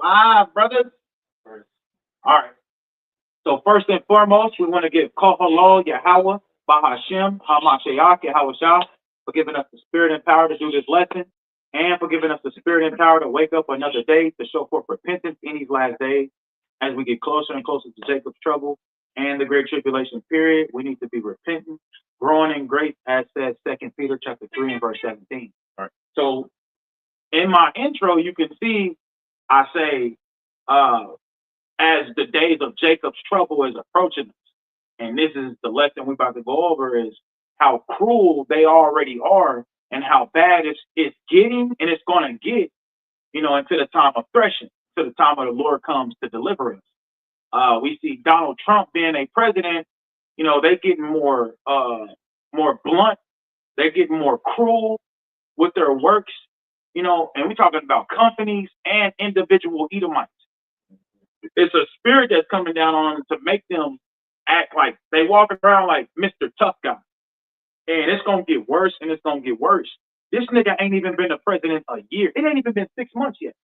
live, brothers. All right. So first and foremost, we want to give Kohalo Yahweh, Bahashem, Hamashiach, Yahweh for giving us the spirit and power to do this lesson, and for giving us the spirit and power to wake up another day to show forth repentance in these last days. As we get closer and closer to Jacob's trouble and the great tribulation period, we need to be repentant, growing in grace, as said 2 Peter chapter 3 and verse 17. All right. So in my intro, you can see I say, as the days of Jacob's trouble is approaching us. And this is the lesson we're about to go over, is how cruel they already are and how bad it's getting, and it's going to get, into the time of threshing, to the time of the Lord comes to deliver us. We see Donald Trump being a president, they getting more blunt, they're getting more cruel with their works, and we're talking about companies and individual Edomites. It's a spirit that's coming down on them to make them act like they walk around like Mr. Tough Guy. And it's going to get worse, and it's going to get worse. This nigga ain't even been the president a year. It ain't even been 6 months yet.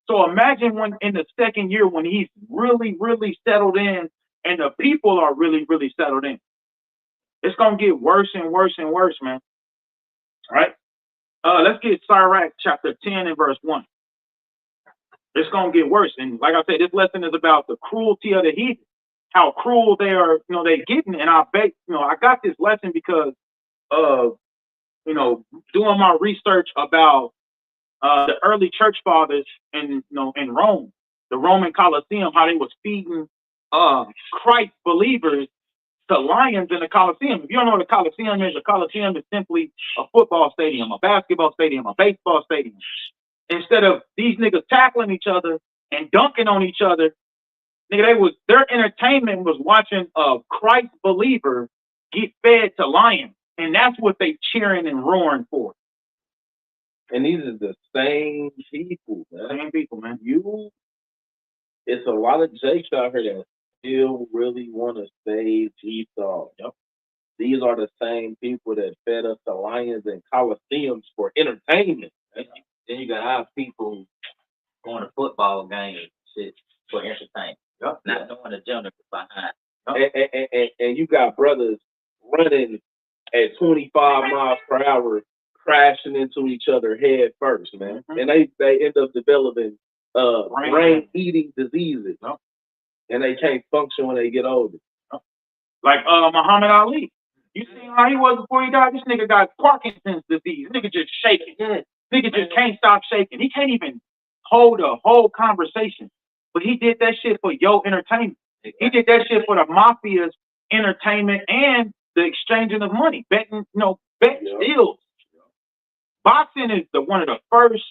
So imagine when in the second year when he's really, really settled in and the people are really, really settled in. It's going to get worse and worse and worse, man. All right? Let's get Sirach chapter 10 and verse 1. It's going to get worse. And like I said, this lesson is about the cruelty of the heathen, how cruel they are, they getting. And I bet, I got this lesson because of, doing my research about the early church fathers in Rome, the Roman Colosseum, how they was feeding Christ believers to lions in the Colosseum. If you don't know what a Colosseum is simply a football stadium, a basketball stadium, a baseball stadium. Instead of these niggas tackling each other and dunking on each other, nigga, their entertainment was watching a Christ believer get fed to lions. And that's what they cheering and roaring for. And these are the same people, man. Same people, man. It's a lot of Jakes out here that still really want to save Esau. Yep. These are the same people that fed us the lions and coliseums for entertainment. Then you got our people going to football games shit for entertainment. Yep. Not knowing the gender behind. Yep. And you got brothers running at 25 miles per hour, crashing into each other head first, man. Mm-hmm. And they end up developing brain-eating diseases. Yep. And they can't function when they get older. Yep. Like Muhammad Ali. You see how he was before he died? This nigga got Parkinson's disease. This nigga just shaking. Yeah. Nigga just can't stop shaking. He can't even hold a whole conversation. But he did that shit for your entertainment. He did that shit for the mafia's entertainment and the exchanging of money, betting deals. Boxing is one of the first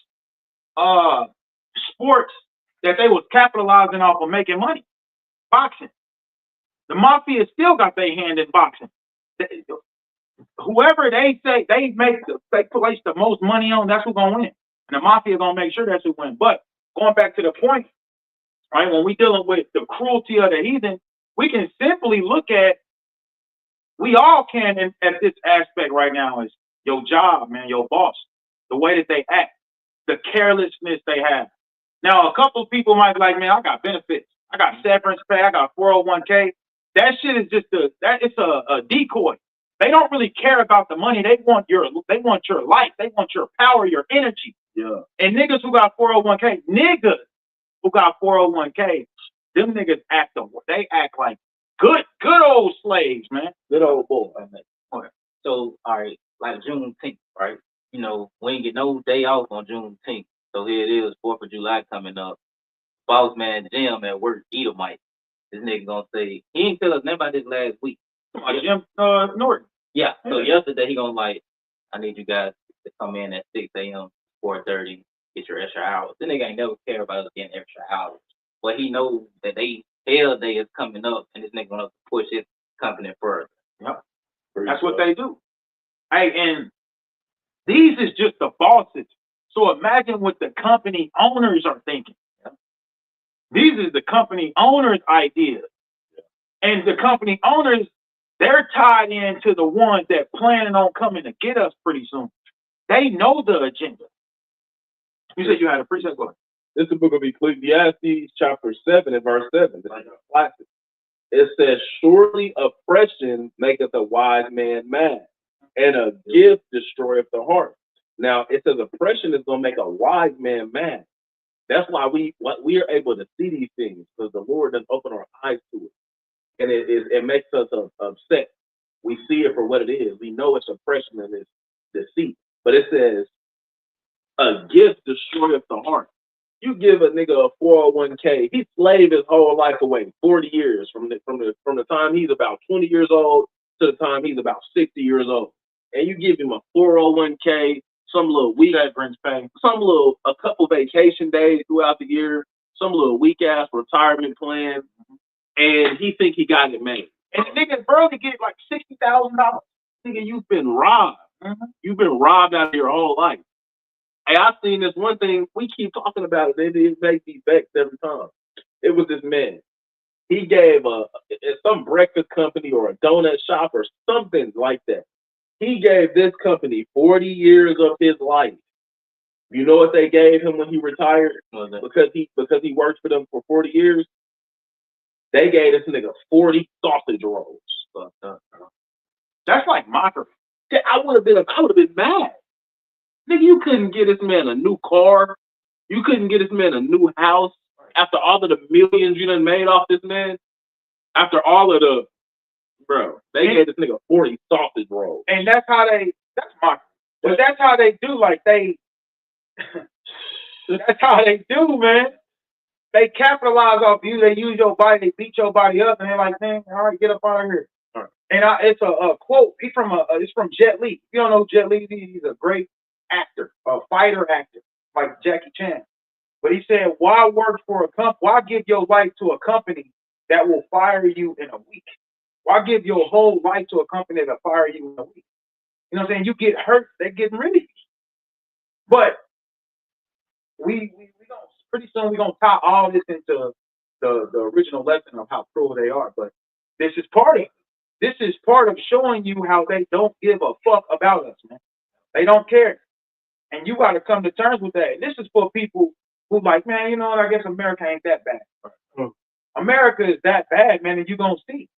sports that they was capitalizing off of making money. Boxing. The mafia still got their hand in boxing. Whoever they say they place the most money on, that's who's gonna win. And the mafia gonna make sure that's who wins. But going back to the point, right, when we dealing with the cruelty of the heathen, we can simply look at, we all can at this aspect right now is your job, man, your boss, the way that they act, the carelessness they have. Now, a couple of people might be like, man, I got benefits. I got severance pay. I got 401k. That shit is just it's a decoy. They don't really care about the money. They want your life. They want your power, your energy. Yeah. And niggas who got 401k, them niggas they act like good old slaves, man. Good old boy. Okay. So, all right, like Juneteenth, right? We ain't get no day off on Juneteenth. So here it is, 4th of July coming up. Boss man Jim at work, Edomite. This nigga gonna say, he ain't tell us nothing about this last week. Jim Norton. Yeah. So yesterday he gonna I need you guys to come in at 6 a.m., 4:30, get your extra hours. This nigga ain't never care about us getting extra hours. But he knows that hell day is coming up and this nigga gonna push his company further. Yep. That's what they do. Hey, and these is just the bosses. So imagine what the company owners are thinking. These is the company owners' ideas. And the company owners, they're tied into the ones that planning on coming to get us pretty soon. They know the agenda. You said you had a preset. Go ahead. This is the book of Ecclesiastes, chapter 7 and verse 7. This is a classic. It says, surely oppression maketh a wise man mad, and a gift destroyeth the heart. Now, it says oppression is going to make a wise man mad. That's why we are able to see these things, because the Lord doesn't open our eyes to it. And it makes us upset. We see it for what it is. We know it's oppression and it's deceit. But it says, a gift destroyeth the heart. You give a nigga a 401k, he slaved his whole life away, 40 years from the time he's about 20 years old to the time he's about 60 years old. And you give him a 401k, some little week severance pay, a couple vacation days throughout the year, some little weak ass retirement plan, and he think he got it made. And the nigga's brother get like $60,000. Nigga, you've been robbed. Mm-hmm. You've been robbed out of your whole life. Hey, I've seen this one thing, we keep talking about it, it makes me vex every time. It was this man. He gave some breakfast company or a donut shop or something like that. He gave this company 40 years of his life. You know what they gave him when he retired? Because he worked for them for 40 years? They gave this nigga 40 sausage rolls. That's like mockery. I would have been mad. Nigga, you couldn't get this man a new car. You couldn't get this man a new house after all of the millions you done made off this man. After all of they gave this nigga 40 sausage rolls. And that's mockery. But that's how they do, that's how they do, man. They capitalize off you. They use your body. They beat your body up, and they're like, "Man, all right, get up out of here." Right. And it's a quote. It's from Jet Li. If you don't know Jet Li, he's a great actor, a fighter actor, like Jackie Chan. But he said, "Why work for a company? Why give your life to a company that will fire you in a week? Why give your whole life to a company that'll fire you in a week?" You know what I'm saying? You get hurt, they're getting rid of you. But we don't. Pretty soon we're gonna tie all this into the original lesson of how cruel they are. But this is part of it. This is part of showing you how they don't give a fuck about us, man. They don't care. And you gotta come to terms with that. And this is for people who like, man, you know what, I guess America ain't that bad. America is that bad, man, and you're gonna see.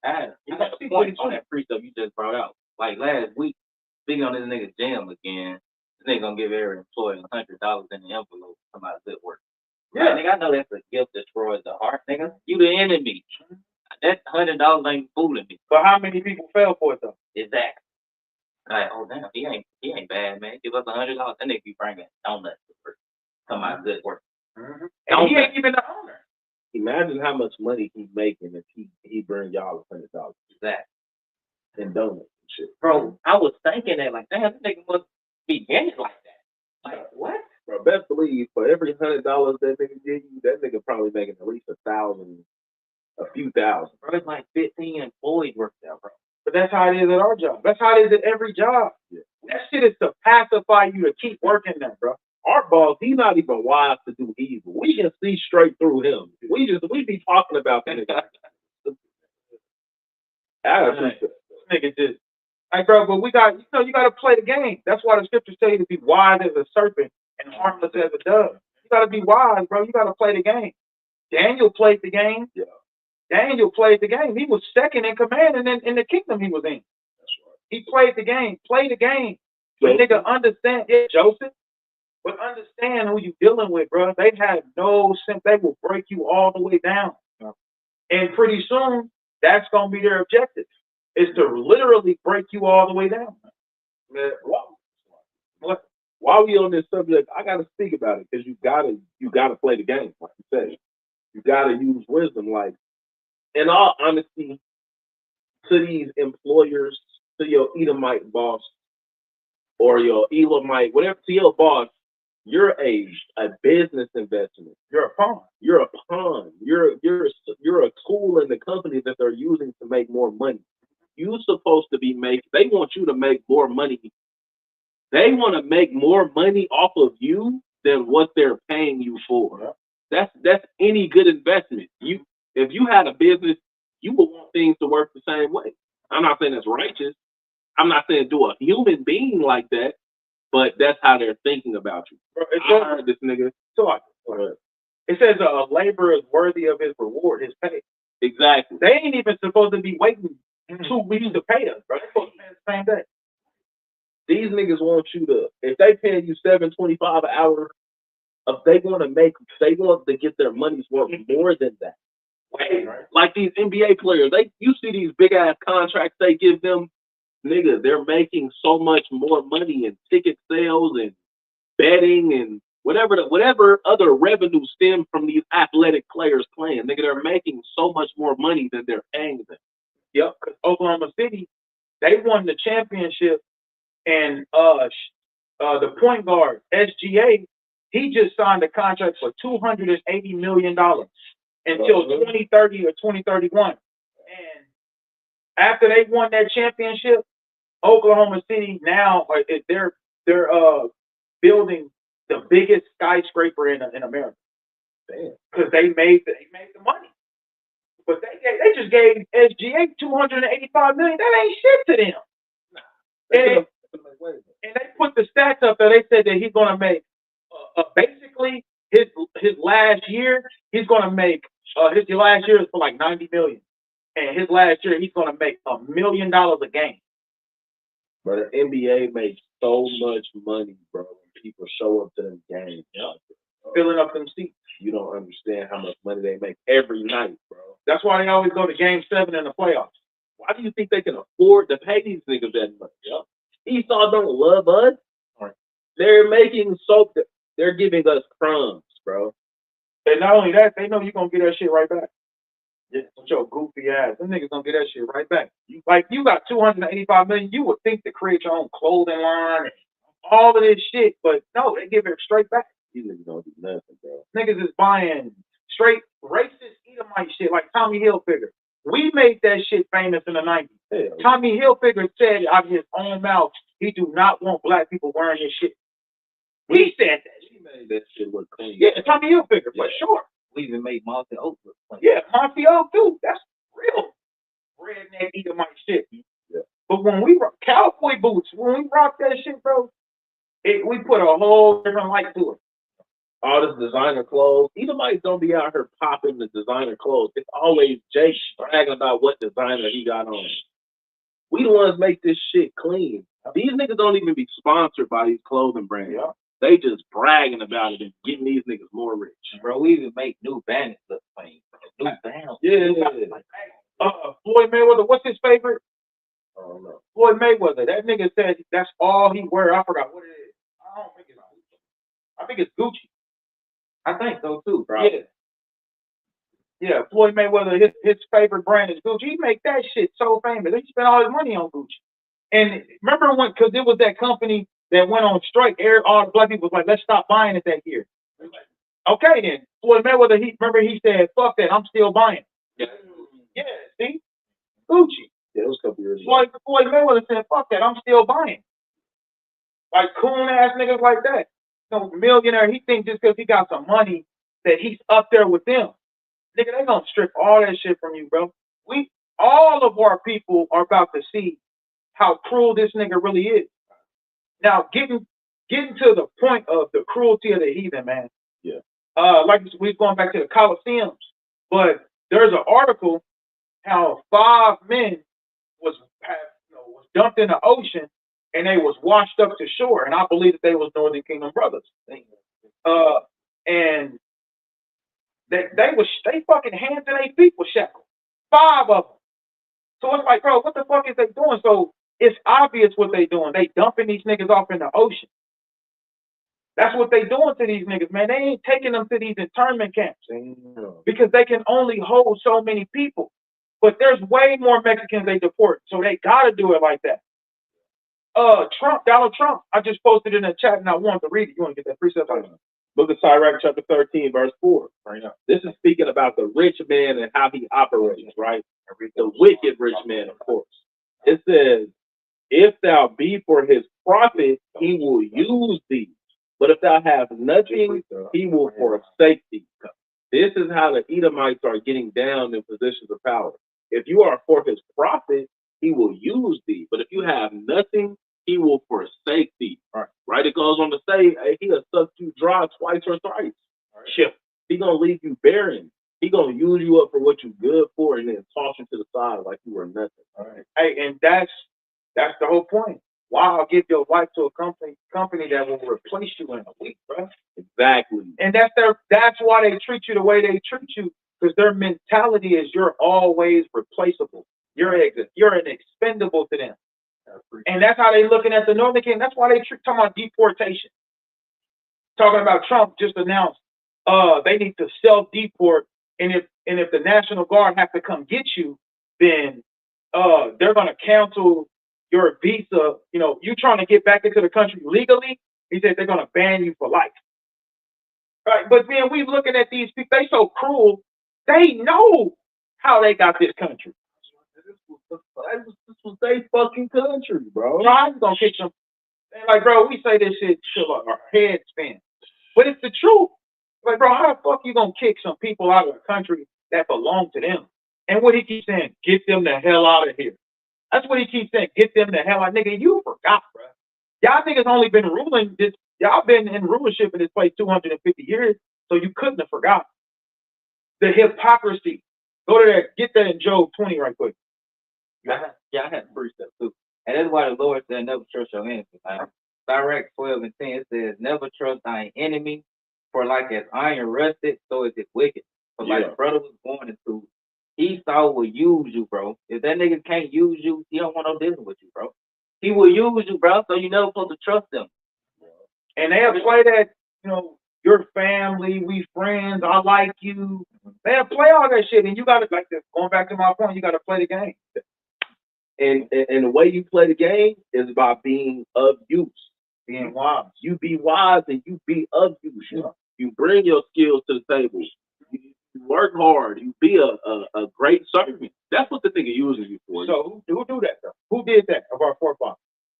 I got the point on that precept you just brought out. Like last week, speaking on this nigga jam again, this nigga gonna give every employee $100 in the envelope for my good work. Yeah, like, nigga, I know that's a gift that destroys the heart, nigga. You the enemy. That $100 ain't fooling me. But how many people fell for it though? Exactly. Like, oh damn, he ain't bad, man. Give us $100. That nigga be bringing donuts to my good work. Mm-hmm. And he ain't even the owner. Imagine how much money he's making if he bring y'all $100. Exactly. And donuts and shit. Bro, I was thinking that, like, damn, this nigga must be getting like that. Like, what? Bro, best believe for every $100 that nigga give you, that nigga probably making at least a few thousand. Bro, it's like 15 employees work there, bro. But that's how it is at our job. That's how it is at every job. Yeah. That shit is to pacify you to keep working there, bro. Our boss, he's not even wise to do evil. We can see straight through him. We be talking about that nigga. Nigga just, hey, bro, but you got to play the game. That's why the scriptures tell you to be wise as a serpent and harmless as a dove. You got to be wise, bro. You got to play the game. Daniel played the game. Yeah. Daniel played the game. He was second in command in the kingdom he was in. That's right. He played the game. Play the game. The nigga understand it, Joseph. But understand who you dealing with, bro. They have no sense. They will break you all the way down. Yeah. And pretty soon, that's going to be their objective, is to literally break you all the way down. Man, while we on this subject, I got to speak about it because you gotta play the game, like you said. You got to use wisdom. Like, in all honesty, to these employers, to your Edomite boss or your Elamite, whatever, to your boss, you're a business investment. You're a pawn. You're a pawn. You're a tool in the company that they're using to make more money. You're supposed to be they want you to make more money. They want to make more money off of you than what they're paying you for. That's any good investment. If you had a business, you would want things to work the same way. I'm not saying it's righteous. I'm not saying do a human being like that, but that's how they're thinking about you. Bro, I heard this nigga. So It says a laborer is worthy of his reward, his pay. Exactly. They ain't even supposed to be waiting 2 weeks to pay us, bro. They supposed to pay us the same day. These niggas want you to, if they paying you $7.25 an hour, if they want to get their money's worth more than that. Right. Like these NBA players, you see these big ass contracts they give them, nigga, they're making so much more money in ticket sales and betting and whatever other revenue stem from these athletic players playing. Nigga, they're making so much more money than they're paying them. Yep, because Oklahoma City, they won the championship, and the point guard SGA, he just signed a contract for $280 million until 2030 or 2031. And after they won that championship, Oklahoma City now they're building the biggest skyscraper in America. Because they made the money. But they just gave SGA $285 million. That ain't shit to them. And they put the stats up there. They said that he's going to make basically his last year. He's going to make his last year is for like $90 million, and his last year he's going to make $1 million a game. But the NBA makes so much money, bro. When people show up to them games, filling up them seats. You don't understand how much money they make every night, bro. That's why they always go to Game 7 in the playoffs. Why do you think they can afford to pay these niggas that much? Esau don't love us. They're giving us crumbs, bro. And not only that, they know you're gonna get that shit right back. With your goofy ass, them niggas gonna get that shit right back. You got $285 million. You would think to create your own clothing line and all of this shit, but no, they give it straight back. These niggas don't do nothing, bro. Niggas is buying straight racist Edomite shit like Tommy Hilfiger. We made that shit famous in the 90s. Yeah. Tommy Hilfiger said out of his own mouth, he do not want black people wearing his shit. He said that. He made that shit look clean. Yeah, Tommy Hilfiger, for sure. We even made Monty Oak look clean. Yeah, Monty Oak, too. That's real redneck Edomite shit. Yeah. But when we rock cowboy boots, when we rock that shit, bro, we put a whole different light to it. All this designer clothes. Edomites don't be out here popping the designer clothes. It's always Jake bragging about what designer he got on. We the ones make this shit clean. These niggas don't even be sponsored by these clothing brands. Yeah. They just bragging about it and getting these niggas more rich. Bro, we even make new bandits look clean. New bands. Yeah. Floyd Mayweather, what's his favorite? I don't know. Floyd Mayweather. That nigga said that's all he wear. I forgot what it is. I don't think it's Gucci. I think it's Gucci. I think so too, bro. Yeah, Floyd Mayweather, his favorite brand is Gucci. He make that shit so famous. He spent all his money on Gucci. And remember when, because it was that company that went on strike, all the black people was like, let's stop buying it that year. Okay then, Floyd Mayweather, he said, fuck that, I'm still buying. Yeah, see? Gucci. Yeah, it was a couple years ago. Floyd Mayweather said, fuck that, I'm still buying. Like coon ass niggas like that. No millionaire, he thinks just because he got some money that he's up there with them. Nigga, they gonna strip all that shit from you, bro. All of our people are about to see how cruel this nigga really is. Now, getting to the point of the cruelty of the heathen, man. Yeah. Like we're going back to the Colosseums, but there's an article how 5 men was dumped in the ocean and they was washed up to shore, and I believe that they was Northern Kingdom brothers. And they fucking hands and their feet were shackled. 5 of them. So it's like, bro, what the fuck is they doing? So it's obvious what they doing. They dumping these niggas off in the ocean. That's what they doing to these niggas, man. They ain't taking them to these internment camps because they can only hold so many people. But there's way more Mexicans they deport, so they gotta do it like that. Donald Trump, I just posted in the chat and I wanted to read it. You want to get that precept? Book of Sirach, chapter 13, verse 4. Right now. This is speaking about the rich man and how he operates, right? The wicked rich man, of course. It says, if thou be for his profit, he will use thee. But if thou have nothing, he will forsake thee. This is how the Edomites are getting down in positions of power. If you are for his profit, he will use thee. But if you have nothing, he will forsake thee. Right? It goes on to say, hey, he'll suck you dry twice or thrice. Ship. He gonna leave you barren. He gonna use you up for what you good for, and then toss you to the side like you were nothing. All right. Hey, and that's the whole point. Why I'll give your wife to a company that will replace you in a week, bro. Exactly. And that's why they treat you the way they treat you, because their mentality is you're always replaceable. You're an expendable to them. And that's how they looking at the Northern Kingdom. That's why they talking about deportation. Talking about Trump just announced they need to self-deport, and if the National Guard have to come get you, then they're gonna cancel your visa. You know, you trying to get back into the country legally, he said they're gonna ban you for life. Right? But then we looking at these people, they so cruel, they know how they got this country. This was their fucking country, bro. I'm gonna kick some. Like, bro, we say this shit till our heads spin. But it's the truth. Like, bro, how the fuck you gonna kick some people out of a country that belong to them? And what he keeps saying, get them the hell out of here. That's what he keeps saying, get them the hell out. Nigga, you forgot, bro. Y'all niggas only been ruling this, y'all been in rulership in this place 250 years, so you couldn't have forgot. The hypocrisy. Go to that, get that in Job 20 right quick. I had precept too. And that's why the Lord said, never trust your enemy. Direct 12 and 10 it says, never trust thine enemy, for like as iron rusted, so is it wicked. But like brother was born into, Esau will use you, bro. If that nigga can't use you, he don't want no business with you, bro. He will use you, bro, so you never supposed to trust him. And they'll play that, you know, your family, we friends, I like you. They'll play all that shit, and you gotta, like this, going back to my point, you gotta play the game. And the way you play the game is by being of use. Being wise. You be wise and you be of use. You bring your skills to the table. You work hard. You be a great servant. That's what the nigga uses you for. So who do that though? Who did that of our forefathers?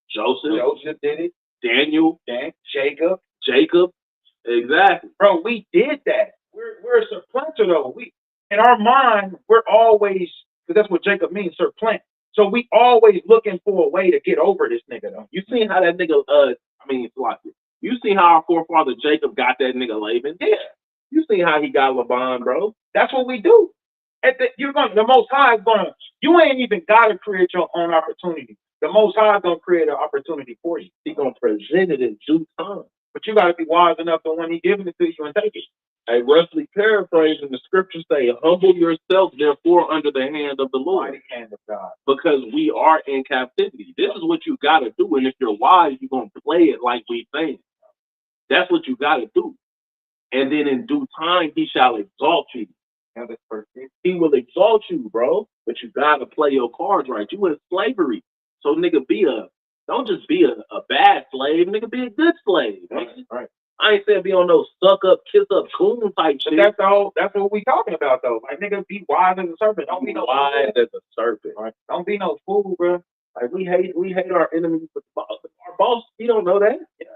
Joseph did it. Daniel. Jacob. Exactly. Bro, we did that. We're a supplanter though. In our mind, we're always, because that's what Jacob means, supplant. So we always looking for a way to get over this nigga though. You seen how that nigga you seen how our forefather Jacob got that nigga Laban? Yeah. You seen how he got Laban, bro? That's what we do. The Most High is gonna. You ain't even gotta create your own opportunity. The Most High is gonna create an opportunity for you. He's gonna present it in due time. But you gotta be wise enough to when he giving it to you and take it. A roughly paraphrasing, the scriptures say, humble yourself, therefore, under the hand of the Lord. Mighty hand of God. Because we are in captivity. This is what you got to do. And if you're wise, you're going to play it like we think. That's what you got to do. And then in due time, he shall exalt you. He will exalt you, bro. But you got to play your cards right. You in slavery. So, nigga, don't just be a bad slave. Nigga, be a good slave. Right. I ain't saying be on no suck up, kiss up, coon type shit. That's what we talking about though. Like nigga, be wise as a serpent. Don't be no wise as a serpent. Right? Don't be no fool, bro. Like we hate our enemies, but our boss, he don't know that. Yeah.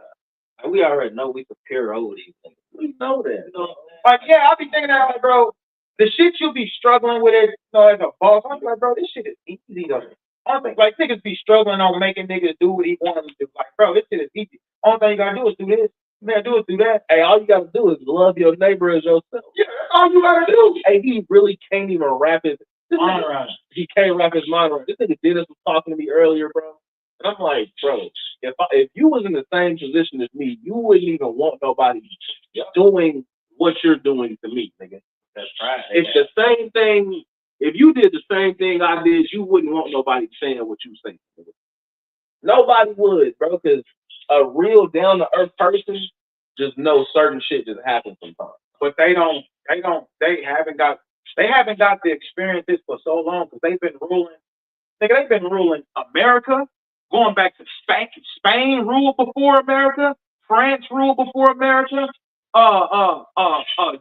And we already know we compare over these things. We know that. You know? Like I be thinking that, like, bro, the shit you be struggling with it, as a boss. I'm like, bro, this shit is easy though. I don't think like niggas be struggling on making niggas do what he wants them to do. Like, bro, this shit is easy. Only thing you gotta do is do this. Man, do that. Hey, all you gotta do is love your neighbor as yourself. Yeah, that's all you gotta do. Hey, he really can't even wrap his mind around it. He can't wrap his mind around it. This nigga Dennis was talking to me earlier, bro. And I'm like, bro, if you was in the same position as me, you wouldn't even want nobody doing what you're doing to me, nigga. That's right. It's the same thing. If you did the same thing I did, you wouldn't want nobody saying what you saying, nigga. Nobody would, bro, because a real down to earth person just knows certain shit just happens sometimes. But they haven't got the experience this for so long because they've been ruling. Nigga, they've been ruling America, going back to Spain ruled before America, France ruled before America,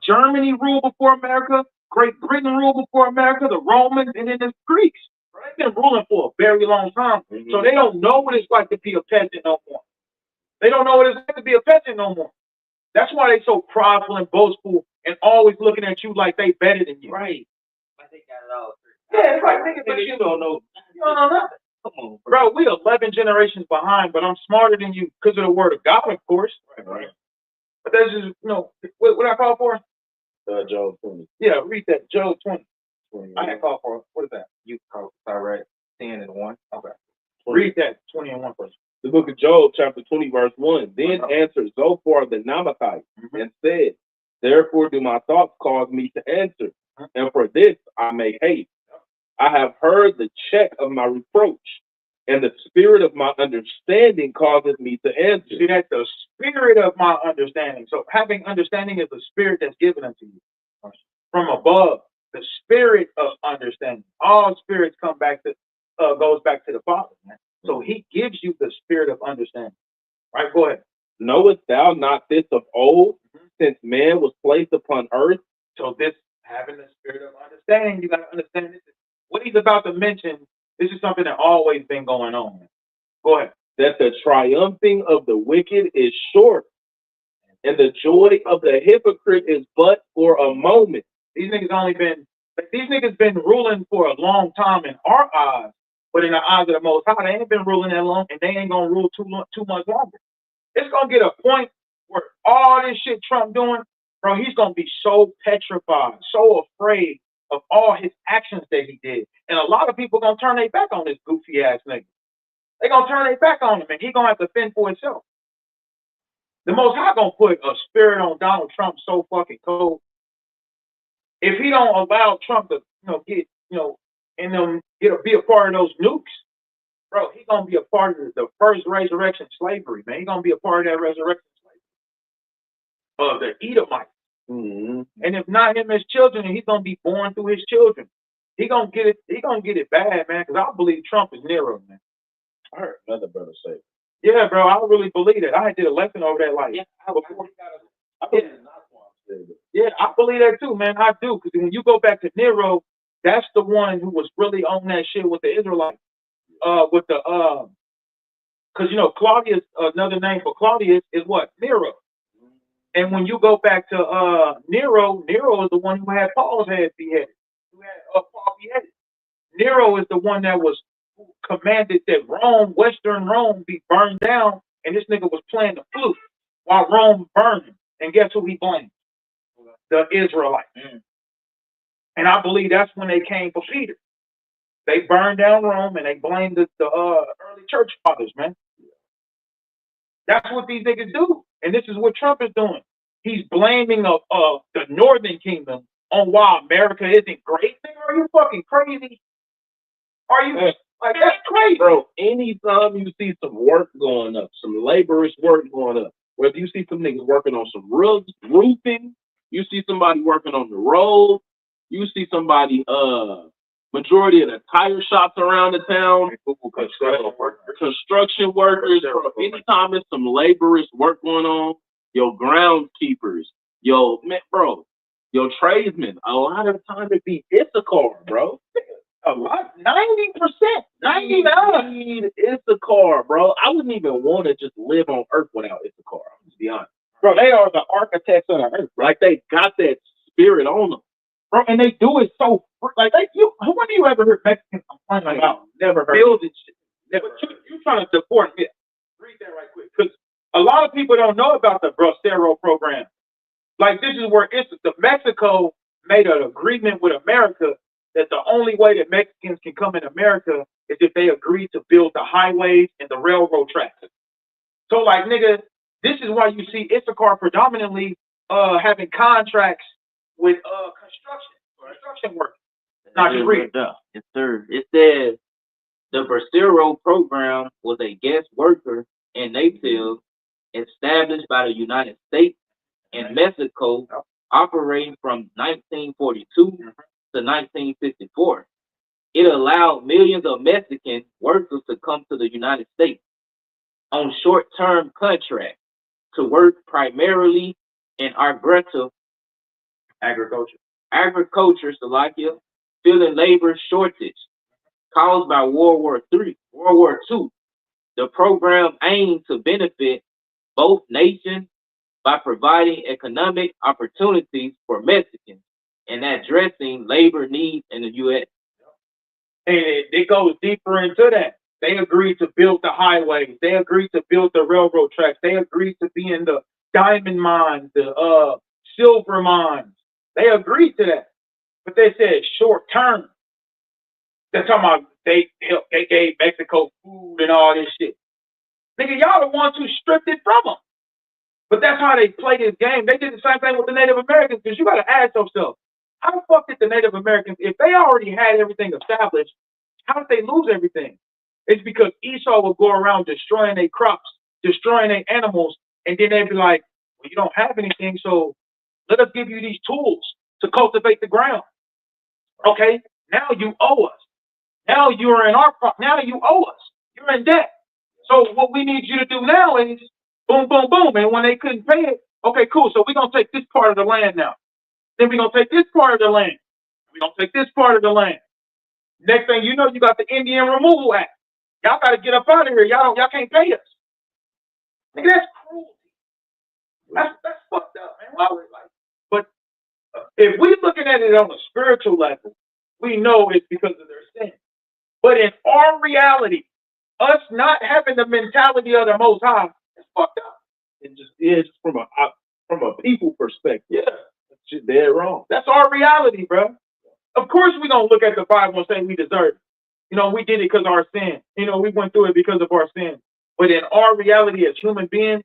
Germany ruled before America, Great Britain ruled before America, the Romans, and then the Greeks. They've been ruling for a very long time. Mm-hmm. So they don't know what it's like to be a peasant no more. They don't know what it's like to be a peasant no more. That's why they so prideful and boastful and always looking at you like they better than you. Right. I think got it all. Yeah, it's like nigga, you don't know. You don't know nothing. Come on, bro. We 11 generations behind, but I'm smarter than you because of the word of God, of course. Right. But that's just, what I call for? Job 20. Yeah, read that. Job 20. 20. I had called for, what is that? You call right 10 and 1. Okay. Read that 20 and 1 first. The book of Job, chapter 20, verse 1. Then answered Zophar the Naamathite and said, therefore do my thoughts cause me to answer, and for this I may hate. I have heard the check of my reproach, and the spirit of my understanding causes me to answer. See, that's the spirit of my understanding. So having understanding is the spirit that's given unto you from above. The spirit of understanding. All spirits come back to goes back to the Father, man. So He gives you the spirit of understanding. Right? Go ahead. Knowest thou not this of old, since man was placed upon earth? So this having the spirit of understanding, you got to understand this. What he's about to mention, this is something that always been going on. Man. Go ahead. That the triumphing of the wicked is short, and the joy of the hypocrite is but for a moment. These niggas been ruling for a long time in our eyes, but in the eyes of the Most High, they ain't been ruling that long, and they ain't gonna rule too much longer. It's gonna get a point where all this shit Trump doing, bro, he's gonna be so petrified, so afraid of all his actions that he did, and a lot of people gonna turn their back on this goofy ass nigga. They gonna turn their back on him, and he gonna have to fend for himself. The Most High gonna put a spirit on Donald Trump so fucking cold. If he don't allow Trump to, get, be a part of those nukes, bro, he's gonna be a part of the first resurrection slavery, man. He's gonna be a part of that resurrection slavery of the Edomites. Mm-hmm. And if not him, his children, he's gonna be born through his children. He gonna get it. He gonna get it bad, man. Because I believe Trump is Nero, man. I heard another brother say it. Yeah, bro, I really believe that. I did a lesson over that, like, before. Yeah, I believe that too, man. I do. Because when you go back to Nero, that's the one who was really on that shit with the Israelites. Because, Claudius, another name for Claudius is what? Nero. And when you go back to Nero is the one who had Paul's head beheaded. Who had Paul beheaded. Nero is the one that was commanded that Rome, Western Rome, be burned down, and this nigga was playing the flute while Rome burning. And guess who he blamed? The Israelites. And I believe that's when they came for Peter. They burned down Rome and they blamed the early church fathers, man. That's what these niggas do. And this is what Trump is doing. He's blaming the Northern Kingdom on why America isn't great. Are you fucking crazy? Are you? Like, that's crazy. Bro, anytime you see some work going up, some laborious work going up, whether you see some niggas working on some roofing, you see somebody working on the road, you see somebody, majority of the tire shops around the town, construction workers, bro, anytime there's some laborious work going on, your groundskeepers, your tradesmen, a lot of the time it be Issachar, bro. A lot, 90%, 99%. Issachar, bro. I wouldn't even want to just live on Earth without Issachar. To be honest, bro, they are the architects of the Earth. Like they got that spirit on them, bro, and they do it so like when do you ever heard Mexicans complain about never heard building shit? Never. You trying to deport me? Read that right quick, because a lot of people don't know about the Bracero program. Like this is where Mexico made an agreement with America that the only way that Mexicans can come in America is if they agree to build the highways and the railroad tracks. So, like, nigga, this is why you see Issachar predominantly having contracts with construction work. Not just read. Yes, sir. It says the Bracero program was a guest worker in Naples established by the United States and Mexico, operating from 1942 to 1954. It allowed millions of Mexican workers to come to the United States on short-term contracts to work primarily in agriculture, Slovakia, filling labor shortage caused by World War II. The program aimed to benefit both nations by providing economic opportunities for Mexicans and addressing labor needs in the U.S. And it goes deeper into that. They agreed to build the highways. They agreed to build the railroad tracks. They agreed to be in the diamond mines, the silver mines. They agreed to that. But they said short term. They're talking about they gave Mexico food and all this shit. Nigga, y'all the ones who stripped it from them. But that's how they play this game. They did the same thing with the Native Americans, because you got to ask yourself, how the fuck did the Native Americans, if they already had everything established, how did they lose everything? It's because Esau would go around destroying their crops, destroying their animals, and then they'd be like, well, you don't have anything, so let us give you these tools to cultivate the ground. Okay, now you owe us. Now you're in our now you owe us. You're in debt. So what we need you to do now is boom, boom, boom. And when they couldn't pay it, okay, cool. So we're gonna take this part of the land now. Then we're gonna take this part of the land. We're gonna take this part of the land. Next thing you know, you got the Indian Removal Act. Y'all gotta get up out of here. Y'all can't pay us. Nigga, that's cruelty. That's fucked up, man. Why would like? But if we're looking at it on a spiritual level, we know it's because of their sin. But in our reality, us not having the mentality of the Most High, it's fucked up. It just is from a people perspective. Yeah, that's just dead wrong. That's our reality, bro. Of course, we don't look at the Bible and say we deserve it. You know, we did it because of our sin. You know, we went through it because of our sin. But in our reality as human beings,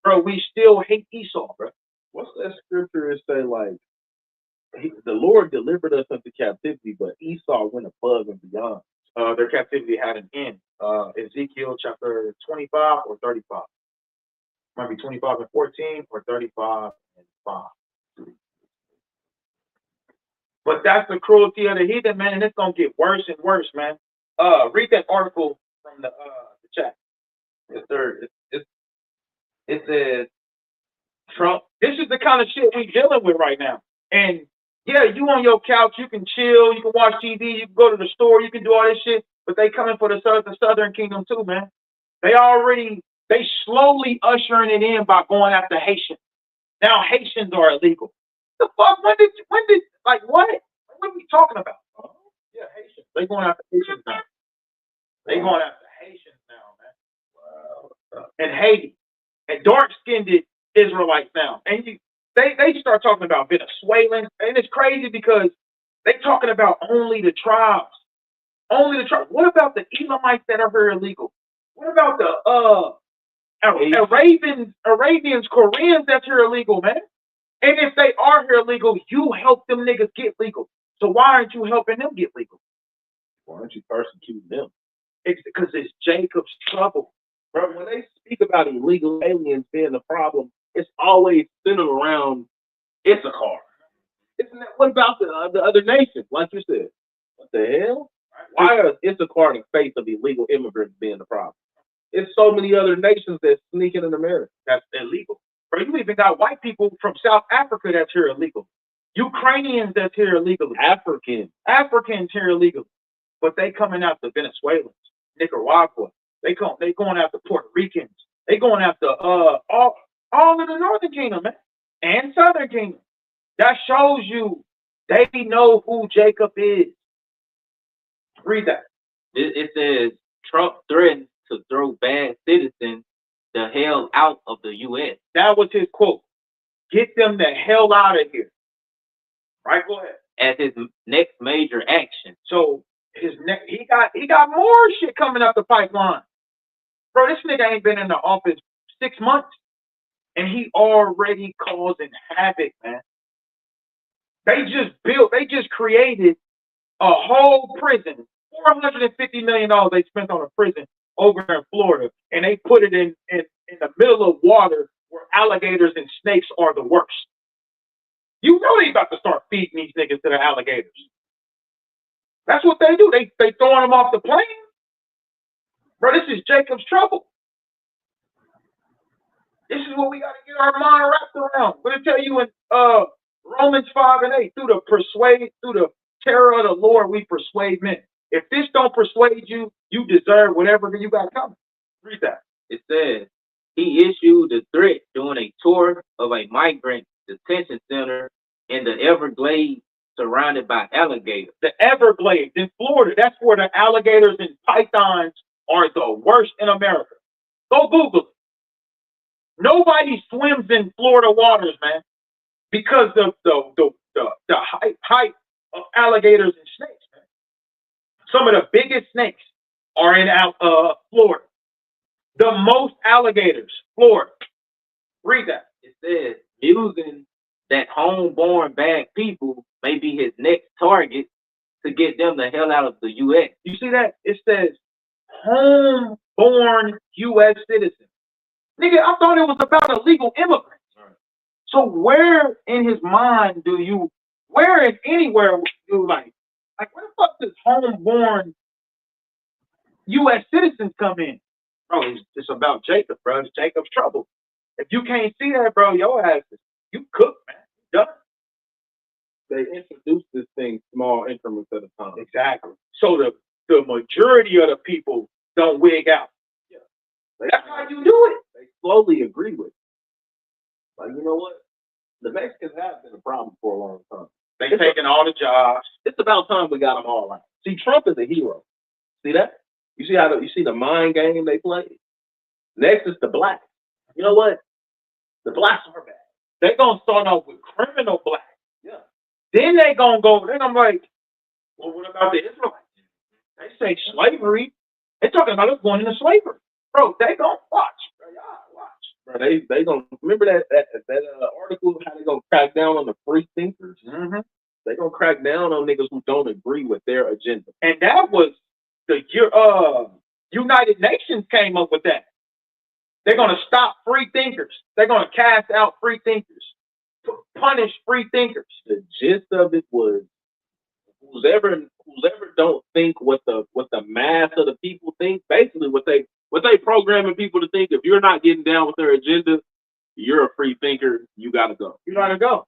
bro, we still hate Esau, bro. What's that scripture? It say like, the Lord delivered us into captivity, but Esau went above and beyond. Their captivity had an end. Ezekiel chapter 25 or 35. Might be 25 and 14 or 35 and 5. But that's the cruelty of the heathen, man, and it's gonna get worse and worse, man. Read that article from the chat. Yes, sir. It says Trump. This is the kind of shit we dealing with right now. And yeah, you on your couch, you can chill, you can watch TV, you can go to the store, you can do all this shit. But they coming for the Southern Kingdom too, man. They slowly ushering it in by going after Haitians. Now Haitians are illegal. The fuck? When did like what? What are we talking about? Yeah, Haitians. They going after Haitians now. They going after Haitians now, man. Wow. And Haiti. And dark-skinned Israelites now. And they start talking about Venezuelans. And it's crazy because they talking about only the tribes. Only the tribes. What about the Elamites that are here illegal? What about the Arabians, Koreans that's here illegal, man? And if they are here illegal, you help them niggas get legal. So why aren't you helping them get legal? Why aren't you persecuting them? It's because it's Jacob's trouble. Bro, when they speak about illegal aliens being the problem, it's always centered around Issachar. Isn't that, what about the other nations, like you said? What the hell? Why is Issachar the face of illegal immigrants being the problem? It's so many other nations that's sneaking in America. That's illegal. Bro, you even got white people from South Africa that's here illegal. Ukrainians that's here illegally. Africans here illegally. But they coming after Venezuelans, Nicaragua. They going after Puerto Ricans. They going after all of the Northern Kingdom, man, and Southern Kingdom. That shows you they know who Jacob is. Read that. It says Trump threatens to throw bad citizens the hell out of the U.S. That was his quote. Get them the hell out of here. Right, go ahead. As his next major action. So he got more shit coming up the pipeline. Bro, this nigga ain't been in the office 6 months, and he already causing havoc, man. They just created a whole prison. $450 million they spent on a prison over in Florida, and they put it in the middle of water where alligators and snakes are the worst. You know they about to start feeding these niggas to the alligators. That's what they do. They throwing them off the plane. Bro, this is Jacob's trouble. This is what we got to get our mind wrapped around. I'm going to tell you in Romans 5 and 8, through the terror of the Lord, we persuade men. If this don't persuade you, you deserve whatever you got coming. Read that. It says, he issued a threat during a tour of a migrant detention center in the Everglades surrounded by alligators. The Everglades in Florida, that's where the alligators and pythons are the worst in America. Go Google it. Nobody swims in Florida waters, man, because of the height of alligators and snakes, man. Some of the biggest snakes are in Florida. The most alligators, Florida. Read that. It says using that homeborn bad people may be his next target to get them the hell out of the U.S. You see that? It says homeborn U.S. citizen. Nigga, I thought it was about illegal immigrants. Right. So where in his mind where in anywhere would you like where the fuck does homeborn U.S. citizens come in? Bro, it's about Jacob, bro. It's Jacob's trouble. If you can't see that, bro, your ass you cook, man. You done. They introduced this thing small increments at a time. Exactly. So the majority of the people don't wig out. Yeah. That's how you do it. They slowly agree with it. Like, you know what? The Mexicans have been a problem for a long time. They've taken all the jobs. It's about time we got them all out. See, Trump is a hero. See that? You see the mind game they play? Next is the blacks. You know what? The blacks are bad. They're going to start off with criminal blacks. Yeah. Then they're going to like, well, what about the Israelites? They say slavery. They're talking about us going into slavery. Bro, they going to watch. Bro, y'all watch. Bro, they going to, remember that article, how they going to crack down on the free thinkers? Mm-hmm. They going to crack down on niggas who don't agree with their agenda. And that was the United Nations came up with that. They're going to stop free thinkers. They're going to cast out free thinkers, punish free thinkers. The gist of it was whoever don't think what the mass of the people think. Basically, what they programming people to think. If you're not getting down with their agenda, you're a free thinker. You gotta go. You gotta go.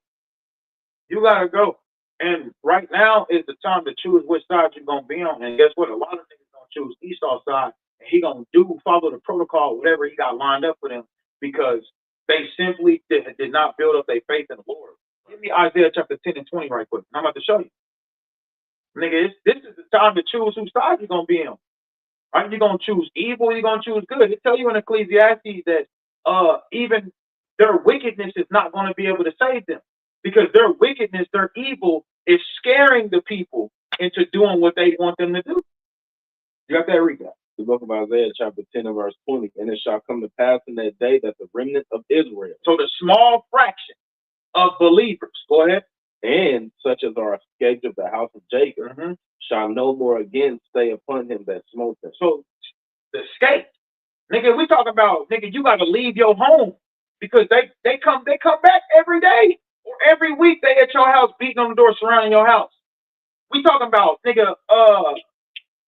You gotta go. And right now is the time to choose which side you're gonna be on. And guess what? A lot of niggas gonna choose Esau's side. He gonna follow the protocol, whatever he got lined up for them, because they simply did not build up their faith in the Lord. Give me Isaiah chapter 10 and 20 right quick. I'm about to show you. Nigga, this is the time to choose whose side you're gonna be on. Right? You're gonna choose evil, you're gonna choose good. It tell you in Ecclesiastes that even their wickedness is not gonna be able to save them. Because their wickedness, their evil is scaring the people into doing what they want them to do. You got that? Read that. The book of Isaiah, chapter 10 and verse 20. And it shall come to pass in that day that the remnant of Israel. So the small fraction of believers, go ahead. And such as are escaped of the house of Jacob shall no more again stay upon him that smote them. So the escape. Nigga, we talking about, nigga, you got to leave your home because they come back every day or every week. They at your house beating on the door, surrounding your house. We talking about, nigga,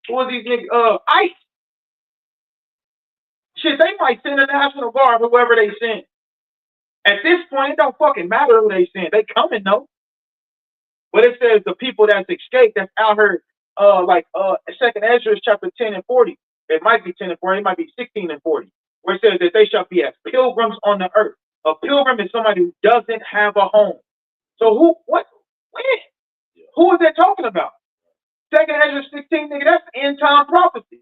who are these niggas? ICE. Shit, they might send a National Guard, whoever they send. At this point, it don't fucking matter who they send. They coming though. But it says the people that's escaped, that's out here, Second Ezra chapter 10 and 40. It might be 10 and 40. It might be 16 and 40. Where it says that they shall be as pilgrims on the earth. A pilgrim is somebody who doesn't have a home. So when? Who is that talking about? Second Ezra 16, nigga, that's end time prophecy.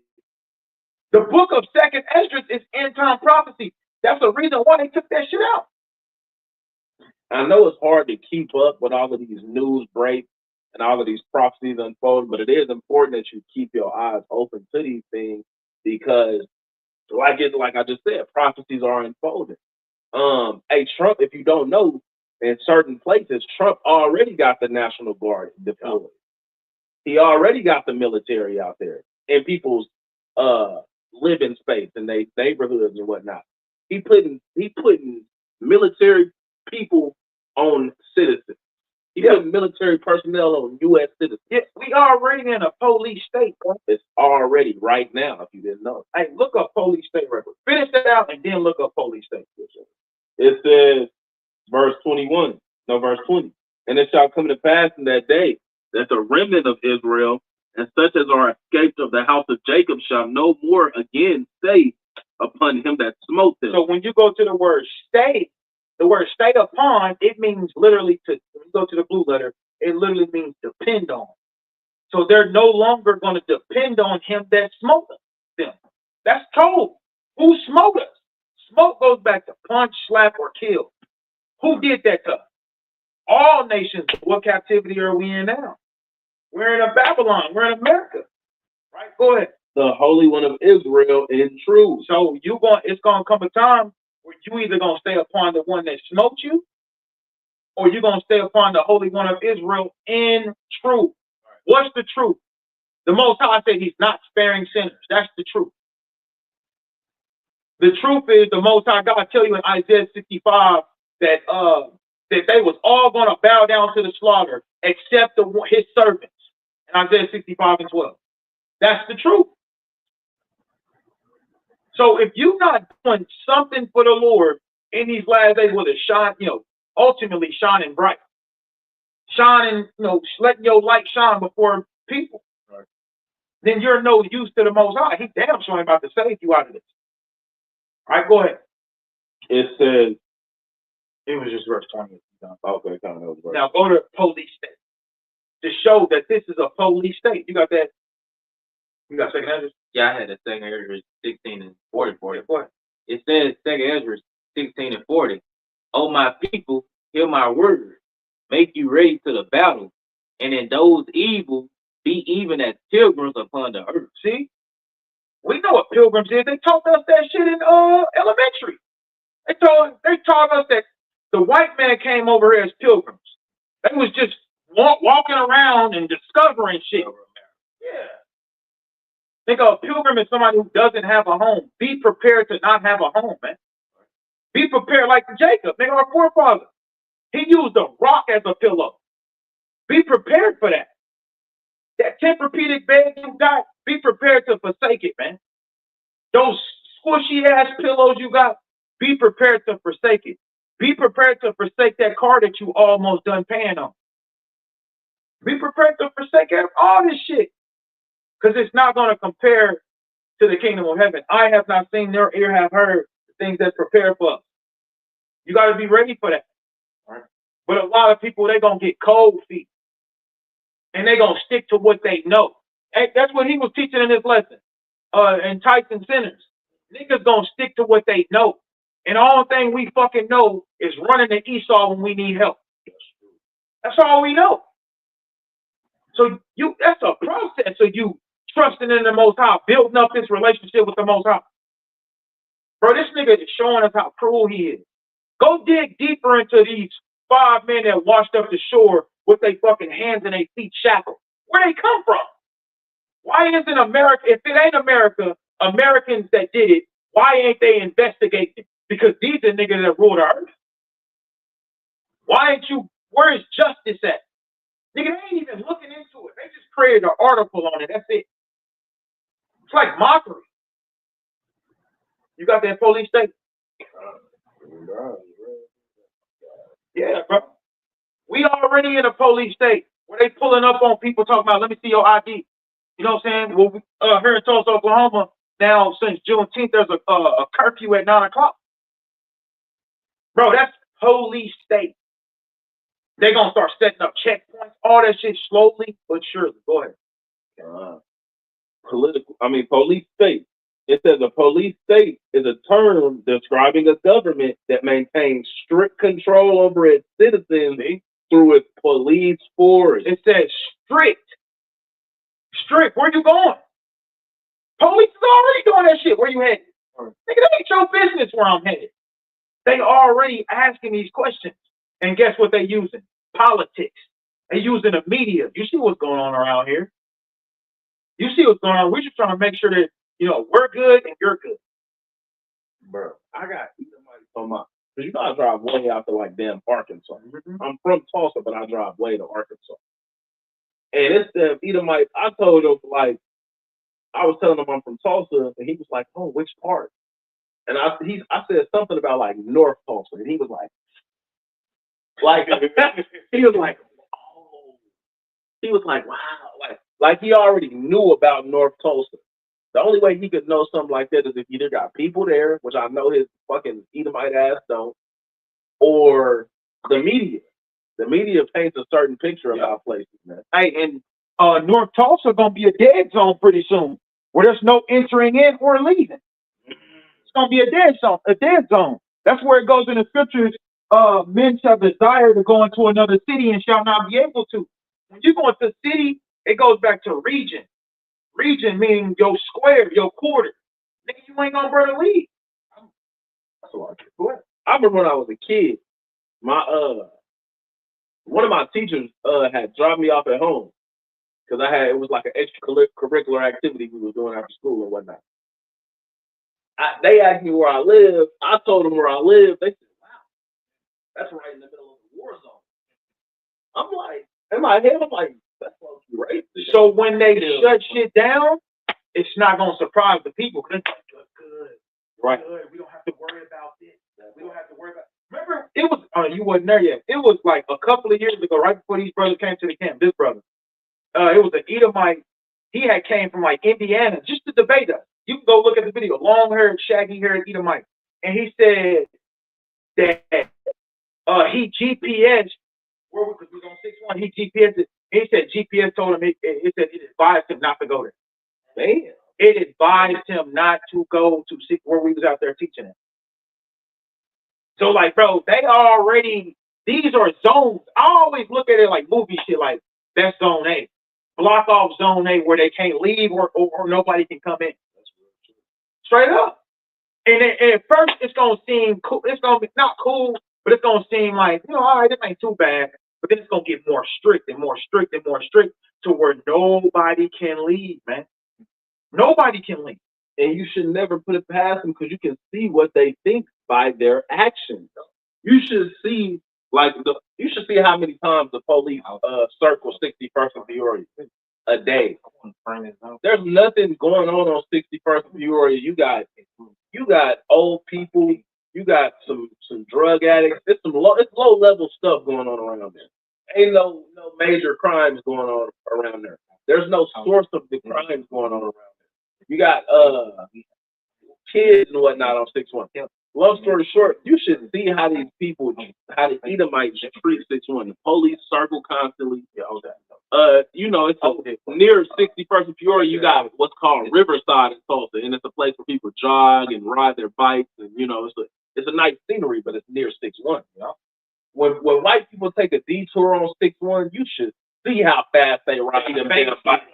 The book of Second Ezra is end time prophecy. That's the reason why they took that shit out. I know it's hard to keep up with all of these news breaks and all of these prophecies unfolding, but it is important that you keep your eyes open to these things because, like I just said, prophecies are unfolding. Trump, if you don't know, in certain places, Trump already got the National Guard deployed. He already got the military out there in people's living space and they neighborhoods and whatnot. He putting military people on citizens. He putting military personnel on U.S. citizens. Yeah, we already in a police state, bro. It's already right now, if you didn't know. Hey, look up police state record. Finish that out and then look up police state. It says, verse 20. And it shall come to pass in that day that the remnant of Israel and such as are escaped of the house of Jacob shall no more again stay upon him that smote them. So when you go to the word stay upon, it means literally when you go to the blue letter, it literally means depend on. So they're no longer going to depend on him that smote them. That's told. Who smote us? Smoke goes back to punch, slap, or kill. Who did that to us? All nations. What captivity are we in now? We're in Babylon. We're in America. Right? Go ahead. The Holy One of Israel in truth. So it's gonna come a time where you either gonna stay upon the one that smote you, or you're gonna stay upon the Holy One of Israel in truth. What's the truth? The Most High said He's not sparing sinners. That's the truth. The truth is the Most High God tell you in Isaiah 65 that they was all gonna bow down to the slaughter except His servants. In Isaiah 65 and 12. That's the truth. So if you're not doing something for the Lord in these last days, where to shine, ultimately shining bright, shining, letting your light shine before people, right, then you're no use to the Most High. He damn sure ain't about to save you out of this. All right, go ahead. It says, it was just verse 20. Okay, kind of. Now go to police state to show that this is a police state. You got that? You got second Ezra? Yeah, I had the second Ezra 16 and 40. It says second Ezra 16 and 40. Oh my people, hear my word. Make you ready to the battle, and in those evil be even as pilgrims upon the earth. See? We know what pilgrims is. They taught us that shit in elementary. They taught us that the white man came over here as pilgrims. They was just walking around and discovering shit. Yeah. Think of a pilgrim as somebody who doesn't have a home. Be prepared to not have a home, man. Be prepared like Jacob, nigga, our forefather. He used a rock as a pillow. Be prepared for that. That Tempur-Pedic bed you got, be prepared to forsake it, man. Those squishy ass pillows you got, be prepared to forsake it. Be prepared to forsake that car that you almost done paying on. Be prepared to forsake all this shit. Because it's not going to compare to the kingdom of heaven. I have not seen nor ear have heard the things that's prepared for us. You got to be ready for that. Right? But a lot of people, they're going to get cold feet. And they're going to stick to what they know. And that's what he was teaching in this lesson. Enticing sinners. Niggas going to stick to what they know. And the only thing we fucking know is running to Esau when we need help. That's all we know. So that's a process of you trusting in the Most High, building up this relationship with the Most High. Bro, this nigga is showing us how cruel he is. Go dig deeper into these 5 men that washed up the shore with their fucking hands and their feet shackled. Where they come from? Why isn't America, if it ain't America, Americans that did it, why ain't they investigating? Because these are niggas that rule the earth. Why ain't you, where is justice at? Nigga, they ain't even looking into it. They just created an article on it. That's it. It's like mockery. You got that police state? Yeah, bro. We already in a police state where they pulling up on people talking about, let me see your ID. You know what I'm saying? Well, here in Tulsa, Oklahoma, now since Juneteenth, there's a curfew at 9 o'clock. Bro, that's police state. They're going to start setting up checkpoints, all that shit slowly but surely. Go ahead. Police state. It says a police state is a term describing a government that maintains strict control over its citizens through its police force. It says strict. Strict. Where you going? Police is already doing that shit. Where you headed? Nigga, that ain't your business where I'm headed. They already asking these questions. And guess what they using? Politics. They using the media. You see what's going on around here. You see what's going on. We're just trying to make sure that, we're good and you're good. Bro, I got Edomite on my, because I drive way out to damn Arkansas. Mm-hmm. I'm from Tulsa, but I drive way to Arkansas. And it's the Edomite, I told him, I was telling him I'm from Tulsa, and he was like, oh, which part? And I said something about North Tulsa, and he was like, he was like, oh, he was like, wow, like he already knew about North Tulsa. The only way he could know something like that is if either got people there, which I know his fucking Edomite ass don't, or the media. The media paints a certain picture about places, man. Hey, and North Tulsa gonna be a dead zone pretty soon, where there's no entering in or leaving. It's gonna be a dead zone. A dead zone. That's where it goes in the scriptures. Men shall desire to go into another city and shall not be able to. When you go into city, it goes back to region. Region meaning your square, your quarter. Nigga, you ain't gonna burn a leave. That's what I remember when I was a kid. My one of my teachers had dropped me off at home because it was like an extracurricular activity we were doing after school and whatnot. They asked me where I live. I told them where I live. They said, "Wow, that's right in the middle of the war zone." I'm like, in my head, I'm like, "That's right." So when they shut shit down, it's not gonna surprise the people. Cause it's like, good, right? Good. We don't have to worry about this. We don't have to worry about. Remember, it was you wasn't there yet. It was like a couple of years ago, right before these brothers came to the camp. This brother, it was an Edomite. He had came from like Indiana just to debate us. You can go look at the video. Long haired, shaggy haired Edomite, and he said that he GPS where because we was on 6-1. He GPS it. He said GPS told him it said it advised him not to go there. Man, it advised him not to go to where we was out there teaching it. So like, bro, they already these are zones. I always look at it like movie shit. Like that's zone A. Block off zone A where they can't leave or nobody can come in. Straight up. And at first it's gonna seem cool. It's gonna be not cool, but it's gonna seem like, all right, it ain't too bad. But then it's gonna get more strict and more strict and more strict to where nobody can leave, man. Nobody can leave. And you should never put it past them because you can see what they think by their actions. You should see you should see how many times the police circle 61st and Peoria a day. There's nothing going on 61st and Peoria. You got old people. You got some drug addicts. It's low level stuff going on around there. Ain't no major crimes going on around there. There's no source of the crimes going on around there. You got kids and whatnot on 6-1. Long story short, you should see how these people, how the Edomites treat 6-1. The police circle constantly. It's near 61st and Peoria. You got what's called Riverside in Tulsa, and it's a place where people jog and ride their bikes, and it's a nice scenery, but it's near 6-1. When white people take a detour on 6-1, you should see how fast they ride them damn bikes.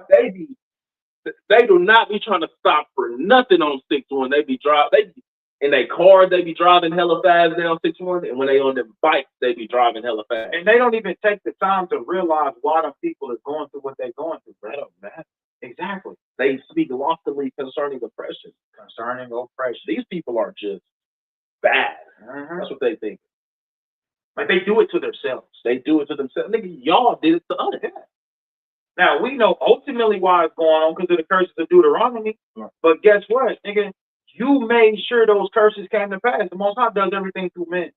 They do not be trying to stop for nothing on 6-1. They be in their cars, they be driving hella fast down 6-1, and when they on their bikes, they be driving hella fast. And they don't even take the time to realize why the people are going through what they're going through. That don't matter. Exactly. They speak loftily concerning oppression. These people are just bad. That's what they think. Like they do it to themselves. Nigga, y'all did it to us. Now, we know ultimately why it's going on because of the curses of Deuteronomy. Right. But guess what, nigga? You made sure those curses came to pass. The Most High does everything through men.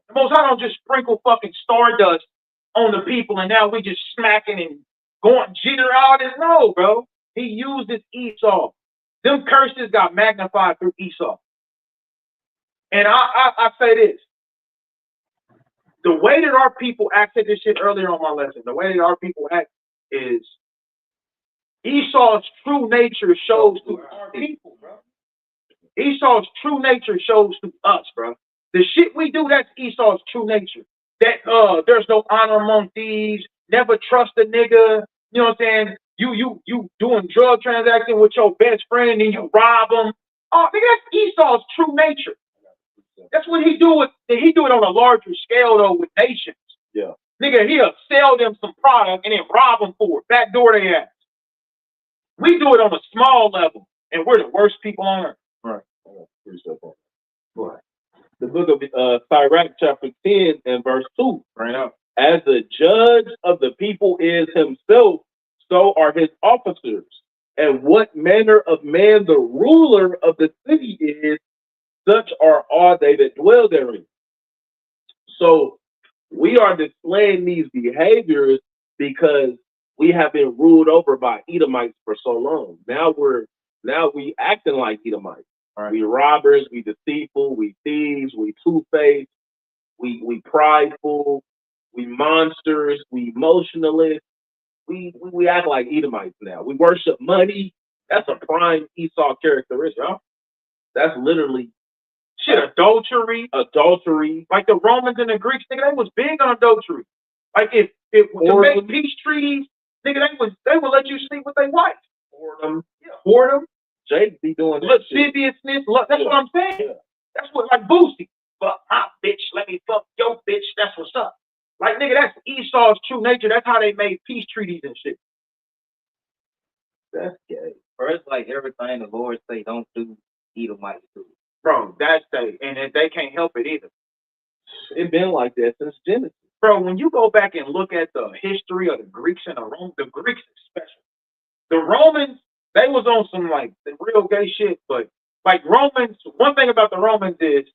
The Most High don't just sprinkle fucking stardust on the people and now we just smacking and going jitter all this. No, bro. He uses Esau. Them curses got magnified through Esau. And I say this. The way that our people act, I said this shit earlier on my lesson. The way that our people act is Esau's true nature shows to our people, bro. Esau's true nature shows to us, bro. The shit we do, that's Esau's true nature. That there's no honor among thieves, never trust a nigga, you know what I'm saying? You doing drug transaction with your best friend and you rob him. Oh, nigga, that's Esau's true nature. That's what he do it on a larger scale though with nations. Yeah. Nigga, he'll sell them some product and then rob them for it. Backdoor they ass. We do it on a small level, and we're the worst people on earth. Right. Right. The book of Sirach, chapter 10 and verse 2. Right up. As the judge of the people is himself, so are his officers. And what manner of man the ruler of the city is, such are all they that dwell therein. So we are displaying these behaviors because we have been ruled over by Edomites for so long. Now we acting like Edomites. Right. We robbers, we deceitful, we thieves, we two-faced, we prideful, we monsters, we emotionalists. We act like Edomites now. We worship money. That's a prime Esau characteristic. That's literally shit. Adultery. Like the Romans and the Greeks, nigga, they was big on adultery. Like if to make peace treaties, nigga, they would let you sleep with their wife. Whoredom. Jake be doing lasciviousness. That's what I'm saying. Yeah. That's what, like, Boosie. Fuck my bitch, let me fuck your bitch. That's what's up. Like, nigga, that's Esau's true nature. That's how they made peace treaties and shit. That's gay. First, like everything the Lord say, don't do, Edomite do. Bro, that's and they can't help it either. It's been like that since Genesis. Bro, when you go back and look at the history of the Greeks and the Romans, the Greeks especially. The Romans, they was on some like real gay shit, but like Romans, one thing about the Romans is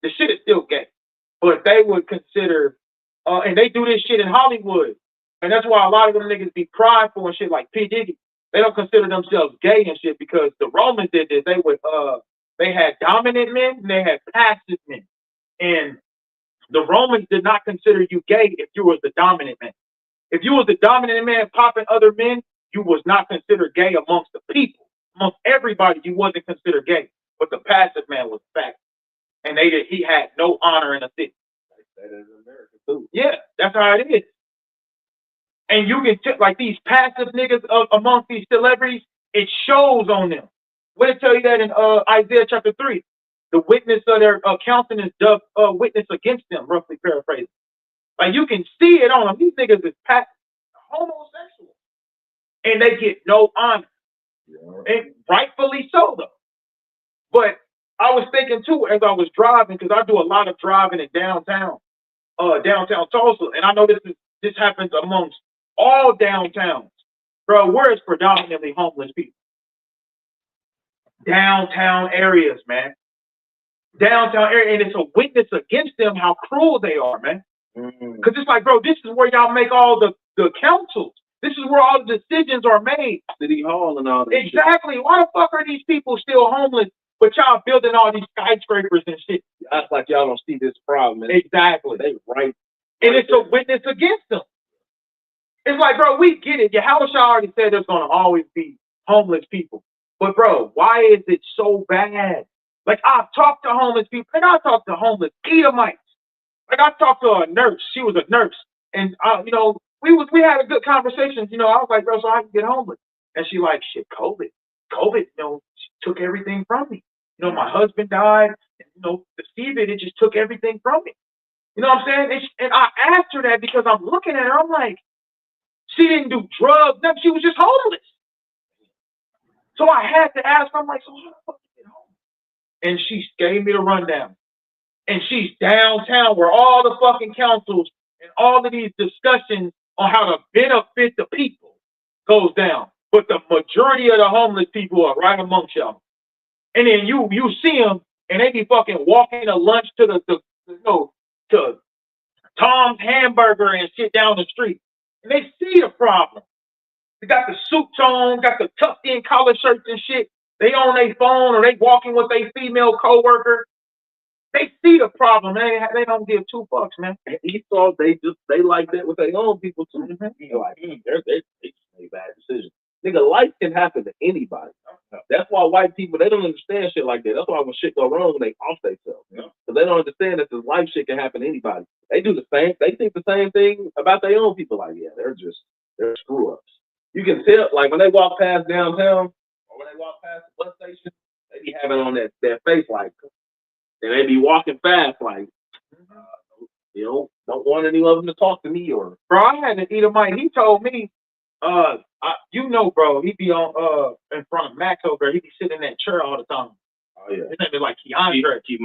the shit is still gay, but they would consider, and they do this shit in Hollywood, and that's why a lot of them niggas be prideful and shit like P. Diddy. They don't consider themselves gay and shit because the Romans did this. They had dominant men and they had passive men, and the Romans did not consider you gay if you was the dominant man. If you was the dominant man popping other men, you was not considered gay amongst the people. Amongst everybody, you wasn't considered gay. But the passive man was fact. And he had no honor in the city. That is America too. Yeah, that's how it is. And you can like these passive niggas amongst these celebrities, it shows on them. What it tell you that in Isaiah chapter 3? The witness of their countenance does witness against them, roughly paraphrasing. Like you can see it on them. These niggas is homosexual. And they get no honor. Yeah. And rightfully so, though. But I was thinking, too, as I was driving, because I do a lot of driving in downtown Tulsa. And I know this happens amongst all downtowns. Bro, where it's predominantly homeless people. Downtown areas, man. Downtown area. And it's a witness against them how cruel they are, man. Because it's like, bro, this is where y'all make all the councils. This is where all the decisions are made. City Hall and all that. Exactly. Shit. Why the fuck are these people still homeless, but y'all building all these skyscrapers and shit? That's like y'all don't see this problem. Exactly. They right. And it's a witness against them. It's like, bro, we get it. Yahushua already said there's going to always be homeless people. But, bro, why is it so bad? Like, I've talked to homeless people, and I talked to homeless Edomites. Like, I talked to a nurse. She was a nurse. And, we had a good conversation. I was like, bro, so I can get homeless. And she like, shit, COVID, took everything from me. My husband died. And, the fever, it just took everything from me. You know what I'm saying? And I asked her that because I'm looking at her. I'm like, she didn't do drugs. No, she was just homeless. So I had to ask her. I'm like, so how the fuck did you get home? And she gave me the rundown. And she's downtown where all the fucking councils and all of these discussions on how to benefit the people goes down. But the majority of the homeless people are right amongst y'all. And then you see them and they be fucking walking to lunch to to Tom's Hamburger and shit down the street. And they see the problem. They got the suits on, got the tucked in collar shirts and shit. They on their phone or they walking with their female coworker. They see the problem, man. They don't give two fucks, man. He thought they like that with their own people too. Mm-hmm. He like, they make bad decisions. Nigga, life can happen to anybody. That's why white people, they don't understand shit like that. That's why when shit go wrong, they off themselves. Because they don't understand that this life shit can happen to anybody. They do the same. They think the same thing about their own people. Like, yeah, they're screw ups. You can tell, like when they walk past downtown or when they walk past the bus station, they be having on that face like, and they be walking fast like, don't want any of them to talk to me or. Bro, I had an Edomite. He told me, bro, he be on in front of Max over there. He be sitting in that chair all the time. Oh yeah. His name is like Keandre. Keith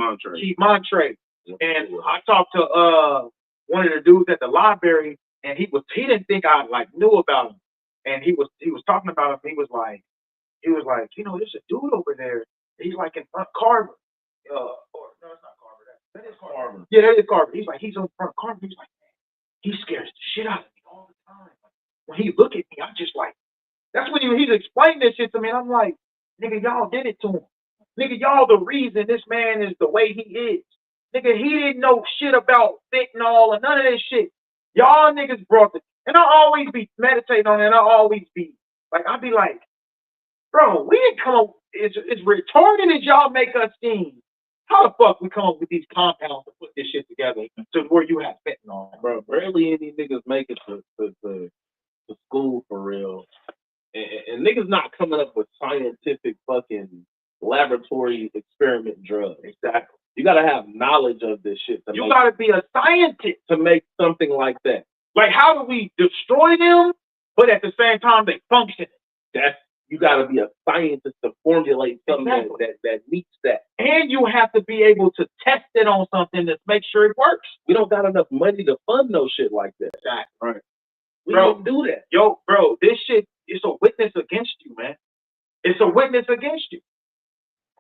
Montre. And I talked to one of the dudes at the library, and he didn't think I like knew about him. And he was talking about him. He was like, there's a dude over there. He's like in front Carver. No, it's not Carver. That is Carver. Yeah, that is Carver. He's like, he's in front of Carver. He's like, he scares the shit out of me all the time. When he look at me, I'm just like, that's when he's explaining this shit to me. And I'm like, nigga, y'all did it to him. Nigga, y'all the reason this man is the way he is. Nigga, he didn't know shit about fentanyl and none of this shit. Y'all niggas brought it. And I'll always be meditating on it. And I'll always be like, I'll be like, bro, we didn't come up. as retarded as y'all make us seem, how the fuck we come up with these compounds to put this shit together to where you have fentanyl? Bro, barely any niggas make it to school for real. And niggas not coming up with scientific fucking laboratory experiment drugs. Exactly. You gotta have knowledge of this shit. You gotta be a scientist to make something like that. Like, how do we destroy them, but at the same time they function? You gotta be a scientist to formulate something that meets that. And you have to be able to test it on something to make sure it works. We don't got enough money to fund no shit like that. Exactly. Right. We don't do that. Yo, bro, this shit is a witness against you, man. It's a witness against you.